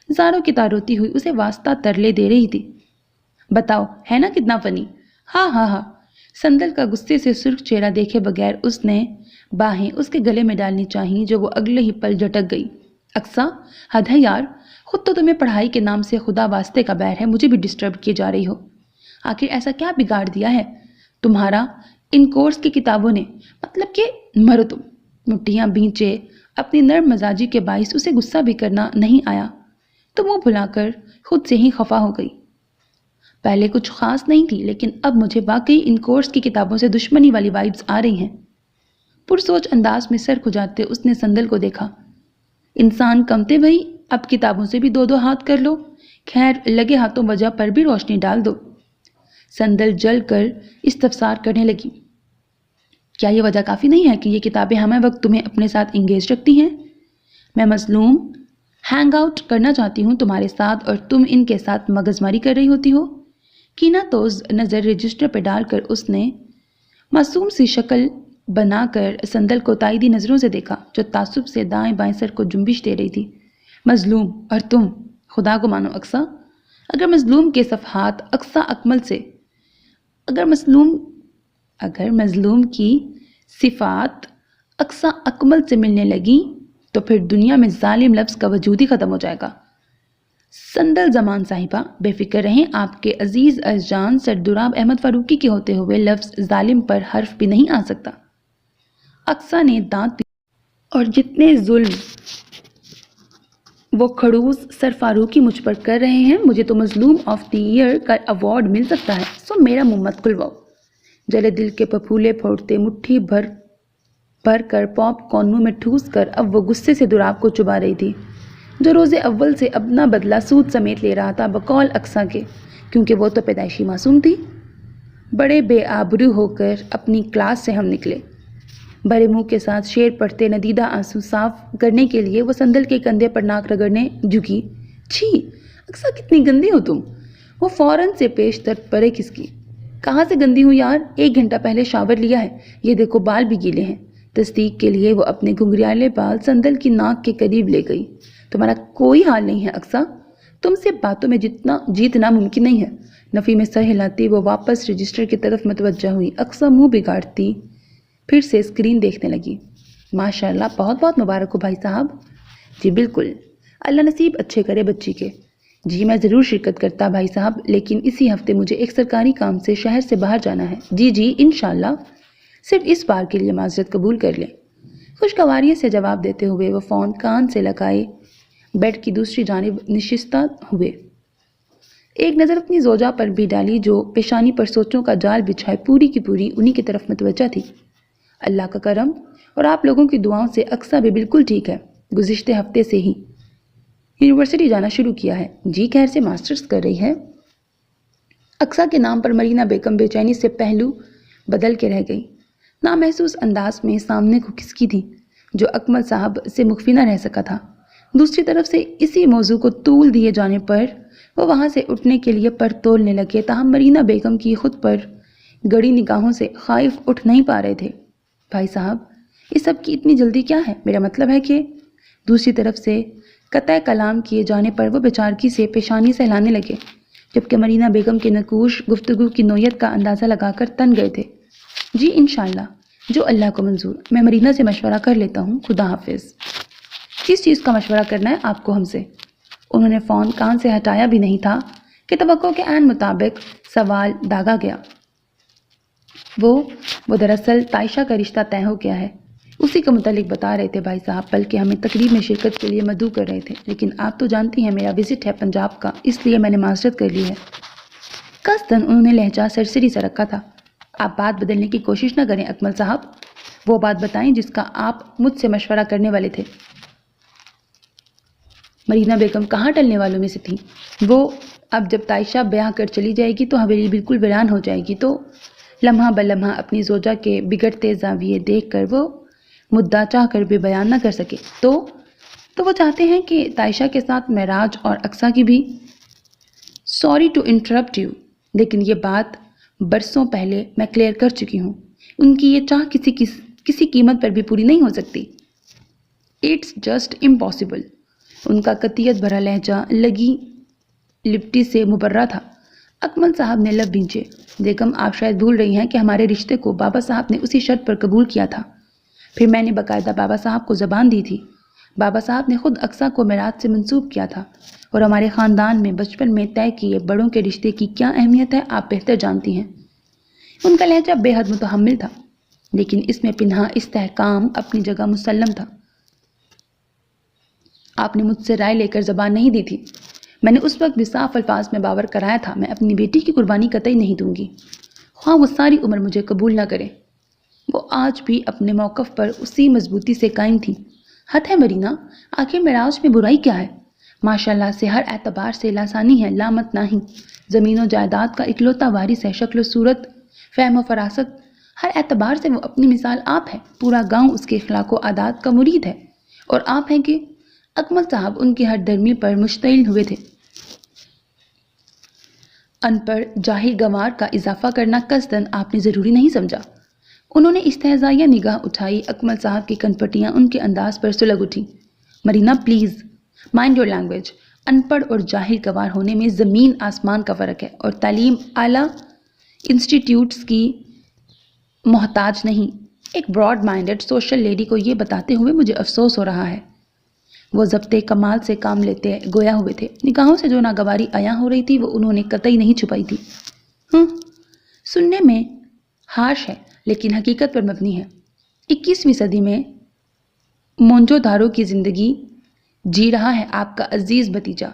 زاروں کی تاروتی ہوئی اسے واسطہ ترلے دے رہی تھی. بتاؤ ہے نا کتنا فنی. ہاں. سندل کا غصے سے سرخ چہرہ دیکھے بغیر اس نے باہیں اس کے گلے میں ڈالنی چاہییں جو وہ اگلے ہی پل جھٹک گئی. اقصیٰ، حد ہے یار. خود تو تمہیں پڑھائی کے نام سے خدا واسطے کا بیر ہے، مجھے بھی ڈسٹرب کیے جا رہی ہو۔ آخر ایسا کیا بگاڑ دیا ہے تمہارا ان کورس کی کتابوں نے؟ مطلب کہ مرو تم۔ مٹھیاں بھینچے اپنی نرم مزاجی کے باعث اسے غصہ بھی کرنا نہیں آیا تو منہ بھلا کر خود سے ہی خفا ہو گئی۔ پہلے کچھ خاص نہیں تھی، لیکن اب مجھے واقعی ان کورس کی کتابوں سے دشمنی والی وائبز آ رہی ہیں۔ پرسوچ انداز میں سر کھجاتے اس نے سندل کو دیکھا۔ انسان کمتے بھائی، اب کتابوں سے بھی دو دو ہاتھ کر لو، خیر لگے ہاتھوں وجہ پر بھی روشنی ڈال دو۔ سندل جل کر استفسار کرنے لگی، کیا یہ وجہ کافی نہیں ہے کہ یہ کتابیں ہمیں وقت تمہیں اپنے ساتھ انگیج رکھتی ہیں؟ میں مظلوم ہینگ آؤٹ کرنا چاہتی ہوں تمہارے ساتھ اور تم ان کے ساتھ مغز ماری کر رہی ہوتی ہو۔ کینہ توز نظر رجسٹر پہ ڈال کر اس نے معصوم سی شکل بنا کر سندل کو تائیدی نظروں سے دیکھا، جو تعصب سے دائیں بائیں سر کو جنبش دے رہی تھی۔ مظلوم اور تم، خدا کو مانو اقصیٰ، اگر مظلوم کے صفحات اقصیٰ اکمل سے اگر مظلوم کی صفات اقصیٰ اکمل سے ملنے لگی تو پھر دنیا میں ظالم لفظ کا وجود ہی ختم ہو جائے گا۔ سندل زمان صاحبہ، بے فکر رہیں، آپ کے عزیز جان سردراب احمد فاروقی کے ہوتے ہوئے لفظ ظالم پر حرف بھی نہیں آ سکتا۔ اقصیٰ نے دانت اور جتنے ظلم وہ کھڑوس سر فاروقی مجھ پر کر رہے ہیں، مجھے تو مظلوم آف دی ایئر کا ایوارڈ مل سکتا ہے، سو میرا منہ مت کھلواؤ۔ جلے دل کے پھپھولے پھوڑتے مٹھی بھر کر پاپ کارن منہ میں ٹھوس کر اب وہ غصے سے دراب کو چبا رہی تھی، جو روز اول سے اپنا بدلہ سود سمیت لے رہا تھا بقول اقصیٰ کے، کیونکہ وہ تو پیدائشی معصوم تھی۔ بڑے بے آبرو ہو کر اپنی کلاس سے ہم نکلے۔ بھرے منہ کے ساتھ شعر پڑھتے ندیدہ آنسو صاف کرنے کے لیے وہ سندل کے کندھے پر ناک رگڑنے جھکی۔ چھی اقصیٰ، کتنی گندی ہو تم۔ وہ فوراً سے پیش ترت پرے کھسکی۔ کہاں سے گندی ہوں یار، 1 گھنٹہ پہلے شاور لیا ہے، یہ دیکھو بال بھی گیلے ہیں۔ تصدیق کے لیے وہ اپنے گھنگریالے بال سندل کی ناک کے قریب لے گئی۔ تمہارا کوئی حال نہیں ہے اقصیٰ، تم سے باتوں میں جیتنا ممکن نہیں ہے۔ نفی میں سر ہلاتی وہ واپس رجسٹر کی طرف متوجہ ہوئی۔ اقصیٰ منہ بگاڑتی پھر سے اسکرین دیکھنے لگی۔ ماشاءاللہ، بہت بہت مبارک ہو بھائی صاحب۔ جی بالکل، اللہ نصیب اچھے کرے بچی کے۔ جی میں ضرور شرکت کرتا بھائی صاحب، لیکن اسی ہفتے مجھے ایک سرکاری کام سے شہر سے باہر جانا ہے۔ جی انشاءاللہ، صرف اس بار کے لیے معذرت قبول کر لیں۔ خوشگواری سے جواب دیتے ہوئے وہ فون کان سے لگائے بیڈ کی دوسری جانب نشستہ ہوئے۔ ایک نظر اپنی زوجہ پر بھی ڈالی، جو پیشانی پر سوچوں کا جال بچھائے پوری کی پوری انہی کی طرف متوجہ تھی۔ اللہ کا کرم اور آپ لوگوں کی دعاؤں سے اقصیٰ بھی بالکل ٹھیک ہے، گزشتے ہفتے سے ہی یونیورسٹی جانا شروع کیا ہے۔ جی خیر سے ماسٹرز کر رہی ہے۔ اقصیٰ کے نام پر مرینا بیگم بے چینی سے پہلو بدل کے رہ گئی۔ نامحسوس انداز میں سامنے کو کھسکی تھی، جو اکمل صاحب سے مخفی نہ رہ سکا تھا۔ دوسری طرف سے اسی موضوع کو طول دیے جانے پر وہ وہاں سے اٹھنے کے لیے پر تولنے لگے، تاہم مرینا بیگم کی خود پر گڑی نگاہوں سے خائف اٹھ نہیں پا رہے تھے۔ بھائی صاحب، اس سب کی اتنی جلدی کیا ہے؟ میرا مطلب ہے کہ دوسری طرف سے قطع کلام کیے جانے پر وہ بیچارگی سے پیشانی سہلانے لگے، جبکہ مرینا بیگم کے نقوش گفتگو کی نوعیت کا اندازہ لگا کر تن گئے تھے۔ جی انشاءاللہ، جو اللہ کو منظور۔ میں مرینا سے مشورہ کر لیتا ہوں، خدا حافظ۔ کس چیز کا مشورہ کرنا ہے آپ کو ہم سے؟ انہوں نے فون کان سے ہٹایا بھی نہیں تھا کہ توقع کے عین مطابق سوال داغا گیا۔ وہ دراصل تائشہ کا رشتہ طے ہو گیا ہے، اسی کے متعلق بتا رہے تھے بھائی صاحب، بلکہ ہمیں تقریب میں شرکت کے لیے مدعو کر رہے تھے، لیکن آپ تو جانتی ہیں میرا وزٹ ہے پنجاب کا، اس لیے میں نے معذرت کر لی ہے۔ قصداً انہوں نے لہجہ سرسری سا رکھا تھا۔ آپ بات بدلنے کی کوشش نہ کریں اکمل صاحب، وہ بات بتائیں جس کا آپ مجھ سے مشورہ کرنے والے تھے۔ مرینا بیگم کہاں ٹلنے والوں میں سے تھی؟ وہ اب جب تائشہ بیاہ کر چلی جائے گی تو حویلی بالکل ویران ہو جائے گی، تو لمحہ بلمحہ اپنی زوجہ کے بگڑتے زاویے دیکھ کر وہ مدعا چاہ کر بھی بیان نہ کر سکے۔ تو وہ چاہتے ہیں کہ تائشہ کے ساتھ معراج اور اقصیٰ کی بھی۔ سوری ٹو انٹرپٹ یو، لیکن یہ بات برسوں پہلے میں کلیئر کر چکی ہوں۔ ان کی یہ چاہ کسی قیمت پر بھی پوری نہیں ہو سکتی۔ It's just impossible. ان کا قطعیت بھرا لہجہ لگی لپٹی سے مبرہ تھا۔ اکمل صاحب نے لب بھینچے۔ بیگم، آپ شاید بھول رہی ہیں کہ ہمارے رشتے کو بابا صاحب نے اسی شرط پر قبول کیا تھا، پھر میں نے باقاعدہ بابا صاحب کو زبان دی تھی۔ بابا صاحب نے خود اقصیٰ کو معراج سے منسوب کیا تھا، اور ہمارے خاندان میں بچپن میں طے کیے بڑوں کے رشتے کی کیا اہمیت ہے آپ بہتر جانتی ہیں۔ ان کا لہجہ بے حد متحمل تھا، لیکن اس میں پنہا استحکام اپنی جگہ مسلم تھا۔ آپ نے مجھ سے رائے لے کر زبان نہیں دی تھی۔ میں نے اس وقت بھی صاف الفاظ میں باور کرایا تھا، میں اپنی بیٹی کی قربانی قطعی نہیں دوں گی، خواہ وہ ساری عمر مجھے قبول نہ کرے۔ وہ آج بھی اپنے موقف پر اسی مضبوطی سے قائم تھی۔ حد ہے مرینا، آخر معراج میں برائی کیا ہے؟ ماشاءاللہ سے ہر اعتبار سے لاسانی ہے، لامت نہیں۔ زمین و جائیداد کا اکلوتا وارث ہے، شکل و صورت، فہم و فراست، ہر اعتبار سے وہ اپنی مثال آپ ہے۔ پورا گاؤں اس کے اخلاق و عادات کا مرید ہے، اور آپ ہیں کہ اکمل صاحب ان کی ہر درمی پر مشتعل ہوئے تھے۔ ان پڑھ جاہل گنوار کا اضافہ کرنا قصداً آپ نے ضروری نہیں سمجھا۔ انہوں نے استہزائیہ نگاہ اٹھائی۔ اکمل صاحب کی کنپٹیاں ان کے انداز پر سلگ اٹھیں۔ Marina please mind your language. ان پڑھ اور جاہل گنوار ہونے میں زمین آسمان کا فرق ہے، اور تعلیم اعلیٰ انسٹیٹیوٹس کی محتاج نہیں۔ ایک براڈ مائنڈڈ سوشل لیڈی کو یہ بتاتے ہوئے مجھے افسوس ہو رہا ہے۔ وہ ضبط کمال سے کام لیتے گویا ہوئے تھے۔ نگاہوں سے جو ناگواری عیاں ہو رہی تھی وہ انہوں نے قطعی نہیں چھپائی تھی۔ سننے میں ہارش ہے لیکن حقیقت پر مبنی ہے۔ 21ویں صدی میں مونجو دارو کی زندگی جی رہا ہے آپ کا عزیز بھتیجا۔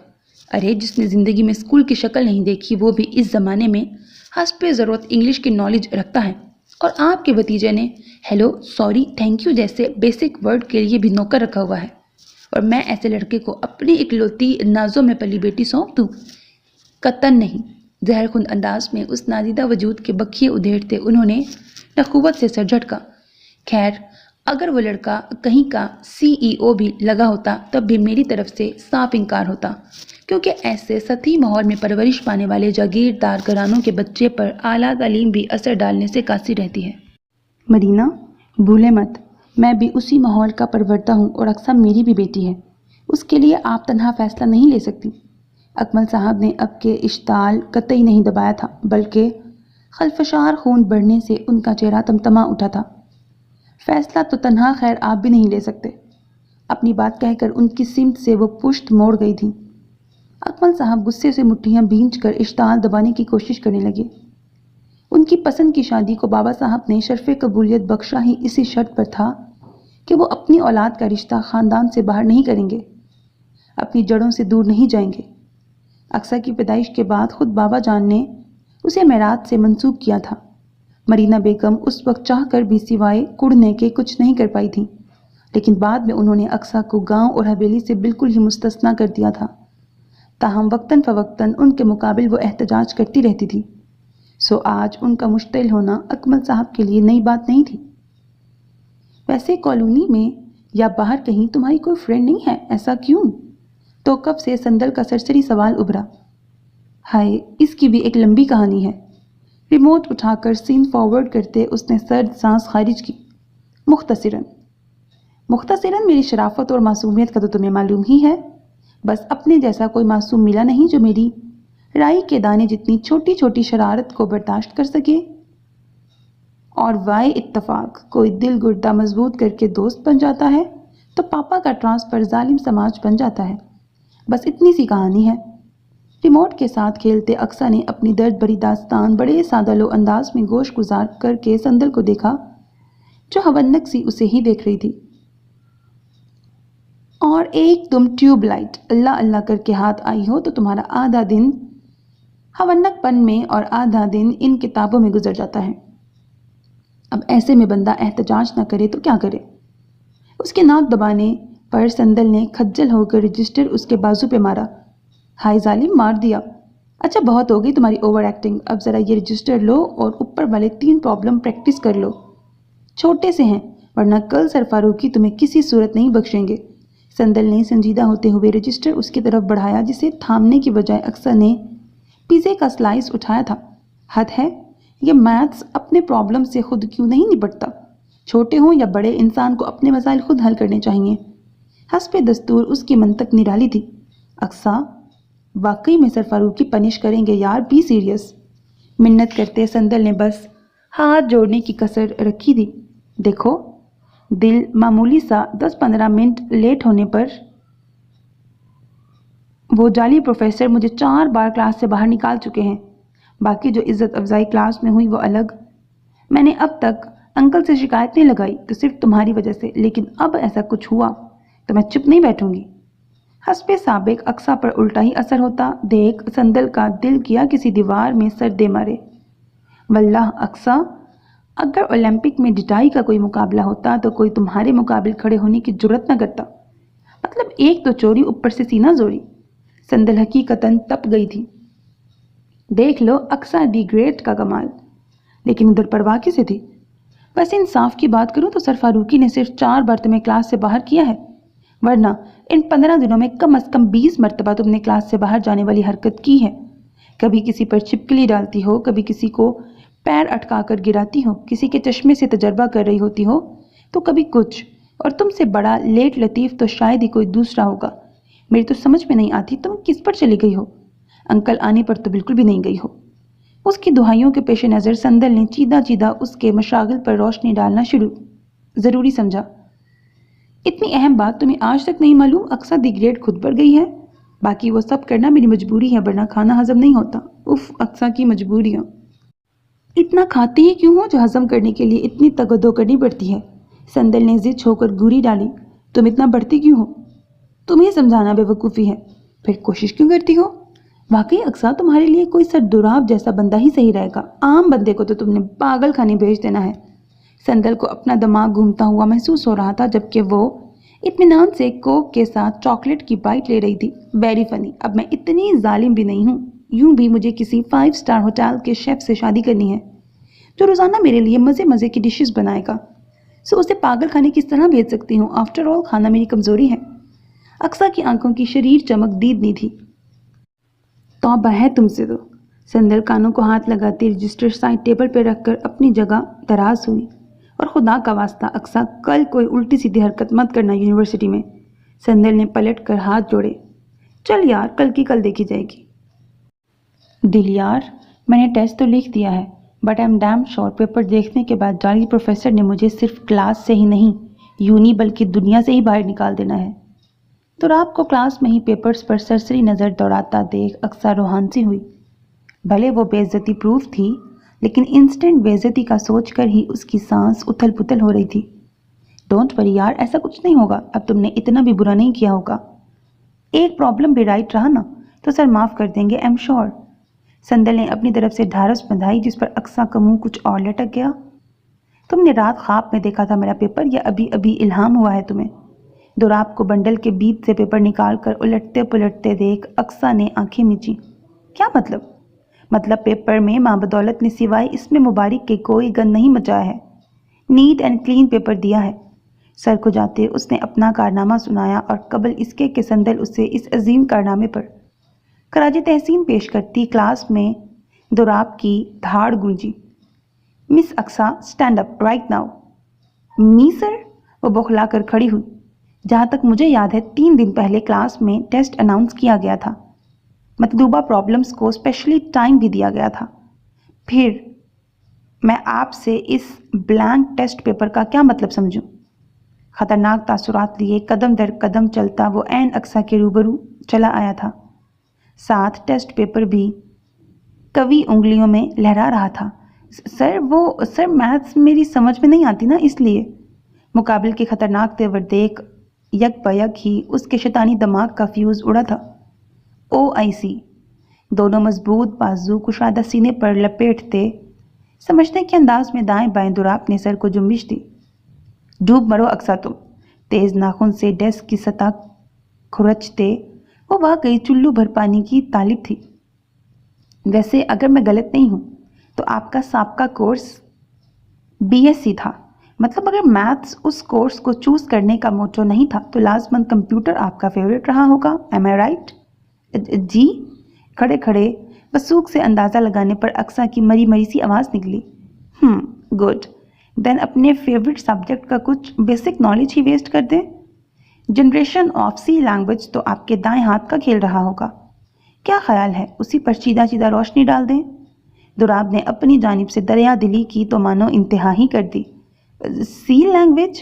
ارے جس نے زندگی میں اسکول کی شکل نہیں دیکھی وہ بھی اس زمانے میں حسب ضرورت انگلش کی نالج رکھتا ہے، اور آپ کے بھتیجے نے ہیلو، سوری، تھینک یو جیسے بیسک ورڈ کے لیے بھی نوکر رکھا ہوا ہے، اور میں ایسے لڑکے کو اپنی اکلوتی نازوں میں پلی بیٹی سونپ دوں؟ قطعاً نہیں۔ زہر خند انداز میں اس نادیدہ وجود کے بکھیے ادھیڑتے انہوں نے نخوت سے سر جھٹکا۔ خیر، اگر وہ لڑکا کہیں کا CEO بھی لگا ہوتا تب بھی میری طرف سے صاف انکار ہوتا، کیونکہ ایسے سطحی ماحول میں پرورش پانے والے جاگیردار گھرانوں کے بچے پر اعلیٰ تعلیم بھی اثر ڈالنے سے قاصر رہتی ہے۔ مرینا بھولے مت، میں بھی اسی ماحول کا پروردہ ہوں، اور اقصیٰ میری بھی بیٹی ہے۔ اس کے لیے آپ تنہا فیصلہ نہیں لے سکتی۔ اکمل صاحب نے اب کے اشتعال قطعی نہیں دبایا تھا، بلکہ خلفشار خون بڑھنے سے ان کا چہرہ تمتما اٹھا تھا۔ فیصلہ تو تنہا خیر آپ بھی نہیں لے سکتے۔ اپنی بات کہہ کر ان کی سمت سے وہ پشت موڑ گئی تھی۔ اکمل صاحب غصے سے مٹھیاں بھینچ کر اشتعال دبانے کی کوشش کرنے لگے۔ ان کی پسند کی شادی کو بابا صاحب نے شرف قبولیت بخشا ہی اسی شرط پر تھا کہ وہ اپنی اولاد کا رشتہ خاندان سے باہر نہیں کریں گے، اپنی جڑوں سے دور نہیں جائیں گے۔ اقصیٰ کی پیدائش کے بعد خود بابا جان نے اسے میراث سے منسوب کیا تھا۔ مرینا بیگم اس وقت چاہ کر بھی سوائے کڑنے کے کچھ نہیں کر پائی تھی، لیکن بعد میں انہوں نے اقصیٰ کو گاؤں اور حویلی سے بالکل ہی مستثنیٰ کر دیا تھا۔ تاہم وقتاً فوقتاً ان کے مقابل وہ احتجاج کرتی رہتی تھی، سو آج ان کا مشتعل ہونا اکمل صاحب کے لیے نئی بات نہیں تھی۔ ویسے کالونی میں یا باہر کہیں تمہاری کوئی فرینڈ نہیں ہے؟ ایسا کیوں؟ تو کب سے سندل کا سرسری سوال ابھرا۔ ہائے، اس کی بھی ایک لمبی کہانی ہے۔ ریموٹ اٹھا کر سین فارورڈ کرتے اس نے سرد سانس خارج کی۔ مختصراً میری شرافت اور معصومیت کا تو تمہیں معلوم ہی ہے۔ بس اپنے جیسا کوئی معصوم ملا نہیں جو میری رائی کے دانے جتنی چھوٹی چھوٹی شرارت کو برداشت کر سکے۔ اور وائے اتفاق، کوئی دل گردہ مضبوط کر کے دوست بن جاتا ہے تو پاپا کا ٹرانسفر ظالم سماج بن جاتا ہے۔ بس اتنی سی کہانی ہے۔ ریموٹ کے ساتھ کھیلتے اقصیٰ نے اپنی درد بھری داستان بڑے سادہ لو انداز میں گوش گزار کر کے سندل کو دیکھا، جو ہونک سی اسے ہی دیکھ رہی تھی۔ اور ایک تم ٹیوب لائٹ اللہ اللہ کر کے ہاتھ آئی ہو تو تمہارا آدھا دن ہونک پن میں اور آدھا دن ان کتابوں میں گزر جاتا ہے۔ اب ایسے میں بندہ احتجاج نہ کرے تو کیا کرے؟ اس کے ناک دبانے پر سندل نے کھجل ہو کر رجسٹر اس کے بازو پہ مارا۔ ہائے ظالم، مار دیا۔ اچھا بہت ہو گئی تمہاری اوور ایکٹنگ، اب ذرا یہ رجسٹر لو اور اوپر والے 3 پرابلم پریکٹس کر لو۔ چھوٹے سے ہیں ورنہ کل سر فاروقی تمہیں کسی صورت نہیں بخشیں گے۔ سندل نے سنجیدہ ہوتے ہوئے رجسٹر اس کی طرف بڑھایا، جسے تھامنے کی بجائے اقصیٰ نے پیزے کا سلائس اٹھایا تھا۔ حد ہے، یہ میتھس اپنے پرابلم سے خود کیوں نہیں نپٹتا؟ چھوٹے ہوں یا بڑے، انسان کو اپنے مسائل خود حل کرنے چاہیے۔ حسب دستور اس کی منطق نرالی تھی۔ اقصیٰ، واقعی میں سر فاروقی پنش کریں گے یار، بی سیریس۔ منت کرتے سندل نے بس ہاتھ جوڑنے کی کسر رکھی تھی۔ دیکھو، دل معمولی سا 10-15 منٹ لیٹ ہونے پر وہ جعلی پروفیسر مجھے 4 بار کلاس سے باہر نکال چکے ہیں. باقی جو عزت افزائی کلاس میں ہوئی وہ الگ. میں نے اب تک انکل سے شکایت نہیں لگائی تو صرف تمہاری وجہ سے، لیکن اب ایسا کچھ ہوا تو میں چپ نہیں بیٹھوں گی. حسب سابق اقصیٰ پر الٹا ہی اثر ہوتا دیکھ سندل کا دل کیا کسی دیوار میں سر دے مارے. واللہ اقصیٰ، اگر اولمپک میں ڈٹائی کا کوئی مقابلہ ہوتا تو کوئی تمہارے مقابل کھڑے ہونے کی جرت نہ کرتا. مطلب ایک تو چوری اوپر سے سینہ زوری. سندل حقیقتاً تپ گئی تھی. دیکھ لو اقصیٰ دی گریٹ کا کمال. لیکن ادھر پرواہ کسے تھی؟ ویسے انصاف کی بات کروں تو سر فاروقی نے صرف 4 بار تمہیں کلاس سے باہر کیا ہے، ورنہ ان 15 دنوں میں کم از کم 20 مرتبہ تم نے کلاس سے باہر جانے والی حرکت کی ہے. کبھی کسی پر چھپکلی ڈالتی ہو، کبھی کسی کو پیر اٹکا کر گراتی ہو، کسی کے چشمے سے تجربہ کر رہی ہوتی ہو تو کبھی کچھ. اور تم سے بڑا لیٹ لطیف تو شاید ہی کوئی دوسرا ہوگا. میری تو سمجھ میں نہیں آتی تم کس پر چلی گئی ہو. انکل آنے پر تو بالکل بھی نہیں گئی ہو. اس کی دہائیوں کے پیش نظر سندل نے چیدہ چیدہ اس کے مشاغل پر روشنی ڈالنا ضروری سمجھا. اتنی اہم بات تمہیں آج تک نہیں معلوم اقصیٰ دی گریٹ خود پر گئی ہے. باقی وہ سب کرنا میری مجبوری ہے، ورنہ کھانا ہضم نہیں ہوتا. اف اقصیٰ کی مجبوریاں. اتنا کھاتے ہی کیوں ہو جو ہضم کرنے کے لیے اتنی تگدو کرنی پڑتی ہے؟ سندل نے ضد ہو کر گوری ڈالی. تم اتنا بڑھتی کیوں ہو؟ تمہیں سمجھانا بے وقوفی ہے. پھر کوشش کیوں کرتی ہو؟ واقعی اقصیٰ تمہارے لیے کوئی سر دوراب جیسا بندہ ہی صحیح رہے گا. عام بندے کو تو تم نے پاگل خانے بھیج دینا ہے. سندل کو اپنا دماغ گھومتا ہوا محسوس ہو رہا تھا جبکہ وہ اطمینان سے کوک کے ساتھ چاکلیٹ کی بائٹ لے رہی تھی. Very funny. اب میں اتنی ظالم بھی نہیں ہوں. یوں بھی مجھے کسی 5 اسٹار ہوٹل کے شیف سے شادی کرنی ہے جو روزانہ میرے لیے مزے مزے کی ڈشز بنائے گا. سو اسے پاگل خانے کس طرح بھیج سکتی ہوں؟ آفٹر آل کھانا میری کمزوری ہے. اقصیٰ کی آنکھوں کی شریر چمک دیدنی تھی. توبہ ہے تم سے تو. سندل کانوں کو ہاتھ لگاتی رجسٹر سائڈ ٹیبل پہ رکھ کر اپنی جگہ دراز ہوئی. اور خدا کا واسطہ اقصیٰ کل کوئی الٹی سیدھی حرکت مت کرنا یونیورسٹی میں. سندل نے پلٹ کر ہاتھ جوڑے. چل یار، کل کی کل دیکھی جائے گی. دل یار، میں نے ٹیسٹ تو لکھ دیا ہے بٹ آئی ایم ڈیم شور پیپر دیکھنے کے بعد جعلی پروفیسر نے مجھے صرف کلاس سے ہی نہیں یونی بلکہ دنیا سے ہی باہر نکال دینا ہے. تو رات کو کلاس میں ہی پیپرز پر سرسری نظر دوڑاتا دیکھ اقصیٰ روحان سی ہوئی. بھلے وہ بے عزتی پروف تھی لیکن انسٹنٹ بے عزتی کا سوچ کر ہی اس کی سانس اتھل پتھل ہو رہی تھی. ڈونٹ وری یار، ایسا کچھ نہیں ہوگا. اب تم نے اتنا بھی برا نہیں کیا ہوگا. ایک پرابلم بھی رائٹ رہا نا تو سر معاف کر دیں گے آئی ایم شور. سندل نے اپنی طرف سے ڈھارس بندھائی جس پر اقصیٰ کا منہ کچھ اور لٹک گیا. تم نے رات خواب میں دیکھا تھا میرا پیپر یا ابھی ابھی الہام ہوا ہے تمہیں؟ دوراب کو بنڈل کے بیچ سے پیپر نکال کر الٹتے پلٹتے دیکھ اقصیٰ نے آنکھیں میچی. کیا مطلب؟ مطلب پیپر میں ماں بدولت نے سوائے اس میں مبارک کے کوئی گند نہیں مچایا ہے. نیٹ اینڈ کلین پیپر دیا ہے. سر کو جاتے اس نے اپنا کارنامہ سنایا اور قبل اس کے کہ سندل اسے اس عظیم کارنامے پر خراج تحسین پیش کرتی کلاس میں دوراب کی دھاڑ گونجی. Miss Aqsa, stand up right now. Me sir? وہ بوکھلا کر کھڑی ہوئی. جہاں تک مجھے یاد ہے 3 دن پہلے کلاس میں ٹیسٹ اناؤنس کیا گیا تھا. مطلوبہ پرابلمز کو اسپیشلی ٹائم بھی دیا گیا تھا. پھر میں آپ سے اس بلینک ٹیسٹ پیپر کا کیا مطلب سمجھوں؟ خطرناک تاثرات لیے قدم در قدم چلتا وہ عین اقصیٰ کے روبرو چلا آیا تھا. ساتھ ٹیسٹ پیپر بھی قوی انگلیوں میں لہرا رہا تھا. سر میتھس میری سمجھ میں نہیں آتی نا اس لیے. مقابل کے خطرناک تیور دیکھ یک بیک ہی اس کے شیطانی دماغ کا فیوز اڑا تھا. او آئی سی. دونوں مضبوط بازو کشادہ سینے پر لپیٹتے سمجھنے کے انداز میں دائیں بائیں دوراب نے سر کو جنبش دی. ڈوب مرو اقصیٰ تم. تیز ناخن سے ڈیسک کی سطح کھرچتے وہ واقعی چلو بھر پانی کی طالب تھی. ویسے اگر میں غلط نہیں ہوں تو آپ کا سابقہ کورس BSc تھا. مطلب اگر میتھس اس کورس کو چوز کرنے کا موٹو نہیں تھا تو لازماً کمپیوٹر آپ کا فیوریٹ رہا ہوگا. ایم آئی رائٹ؟ جی. کھڑے کھڑے وسوق سے اندازہ لگانے پر اقصیٰ کی مری مری سی آواز نکلی. گڈ. دین اپنے فیوریٹ سبجیکٹ کا کچھ بیسک نالج ہی ویسٹ کر دیں. جنریشن آف سی لینگویج تو آپ کے دائیں ہاتھ کا کھیل رہا ہوگا. کیا خیال ہے اسی پر چیدہ چیدہ روشنی ڈال دیں؟ دوراب نے اپنی جانب سے دریا دلی کی تو مانو انتہا ہی کر دی. سی لینگویج؟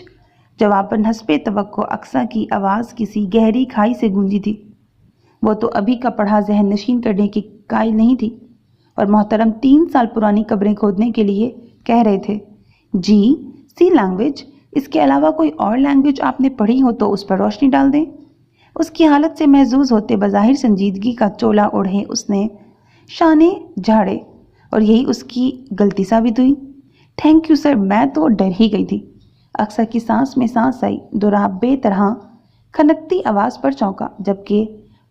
جواباً حسب توقع اقصیٰ کی آواز کسی گہری کھائی سے گونجی تھی. وہ تو ابھی کا پڑھا ذہن نشین کرنے کی قائل نہیں تھی اور محترم 3 سال پرانی قبریں کھودنے کے لیے کہہ رہے تھے، جی سی لینگویج، اس کے علاوہ کوئی اور لینگویج آپ نے پڑھی ہو تو اس پر روشنی ڈال دیں۔ اس کی حالت سے محظوظ ہوتے بظاہر سنجیدگی کا چولا اوڑھے اس نے شانے جھاڑے اور یہی اس کی غلطی ثابت ہوئی۔ تھینک یو سر، میں تو ڈر ہی گئی تھی۔ اکثر کی سانس میں سانس آئی، دوراب بے طرح کھنکتی آواز پر چونکا، جبکہ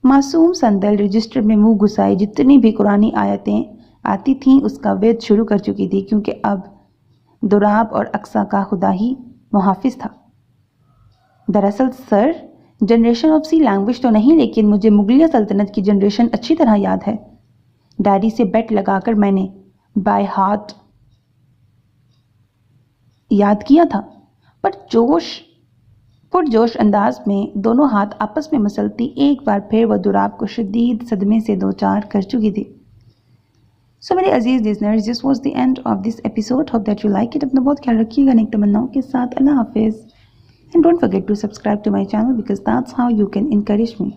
معصوم سندل رجسٹر میں منہ گھسائے جتنی بھی قرآنی آیتیں آتی تھیں اس کا وید شروع کر چکی تھی، کیونکہ اب دوراب اور اقصیٰ کا خدا ہی محافظ تھا۔ دراصل سر، جنریشن آف سی لینگویج تو نہیں، لیکن مجھے مغلیہ سلطنت کی جنریشن اچھی طرح یاد ہے۔ ڈائری سے بیٹ لگا کر میں نے بائی ہاتھ یاد کیا تھا، پر جوش انداز میں دونوں ہاتھ آپس میں مسلتی ایک بار پھر وہ دوراب کو شدید صدمے سے دوچار کر چکی تھی۔ سو میرے عزیز listeners, this was the end of this episode. Hope that you like it. اپنا بہت خیال رکھیے گا نیک تمناؤں کے ساتھ۔ اللہ حافظ. And don't forget to subscribe to my channel because that's how you can encourage me.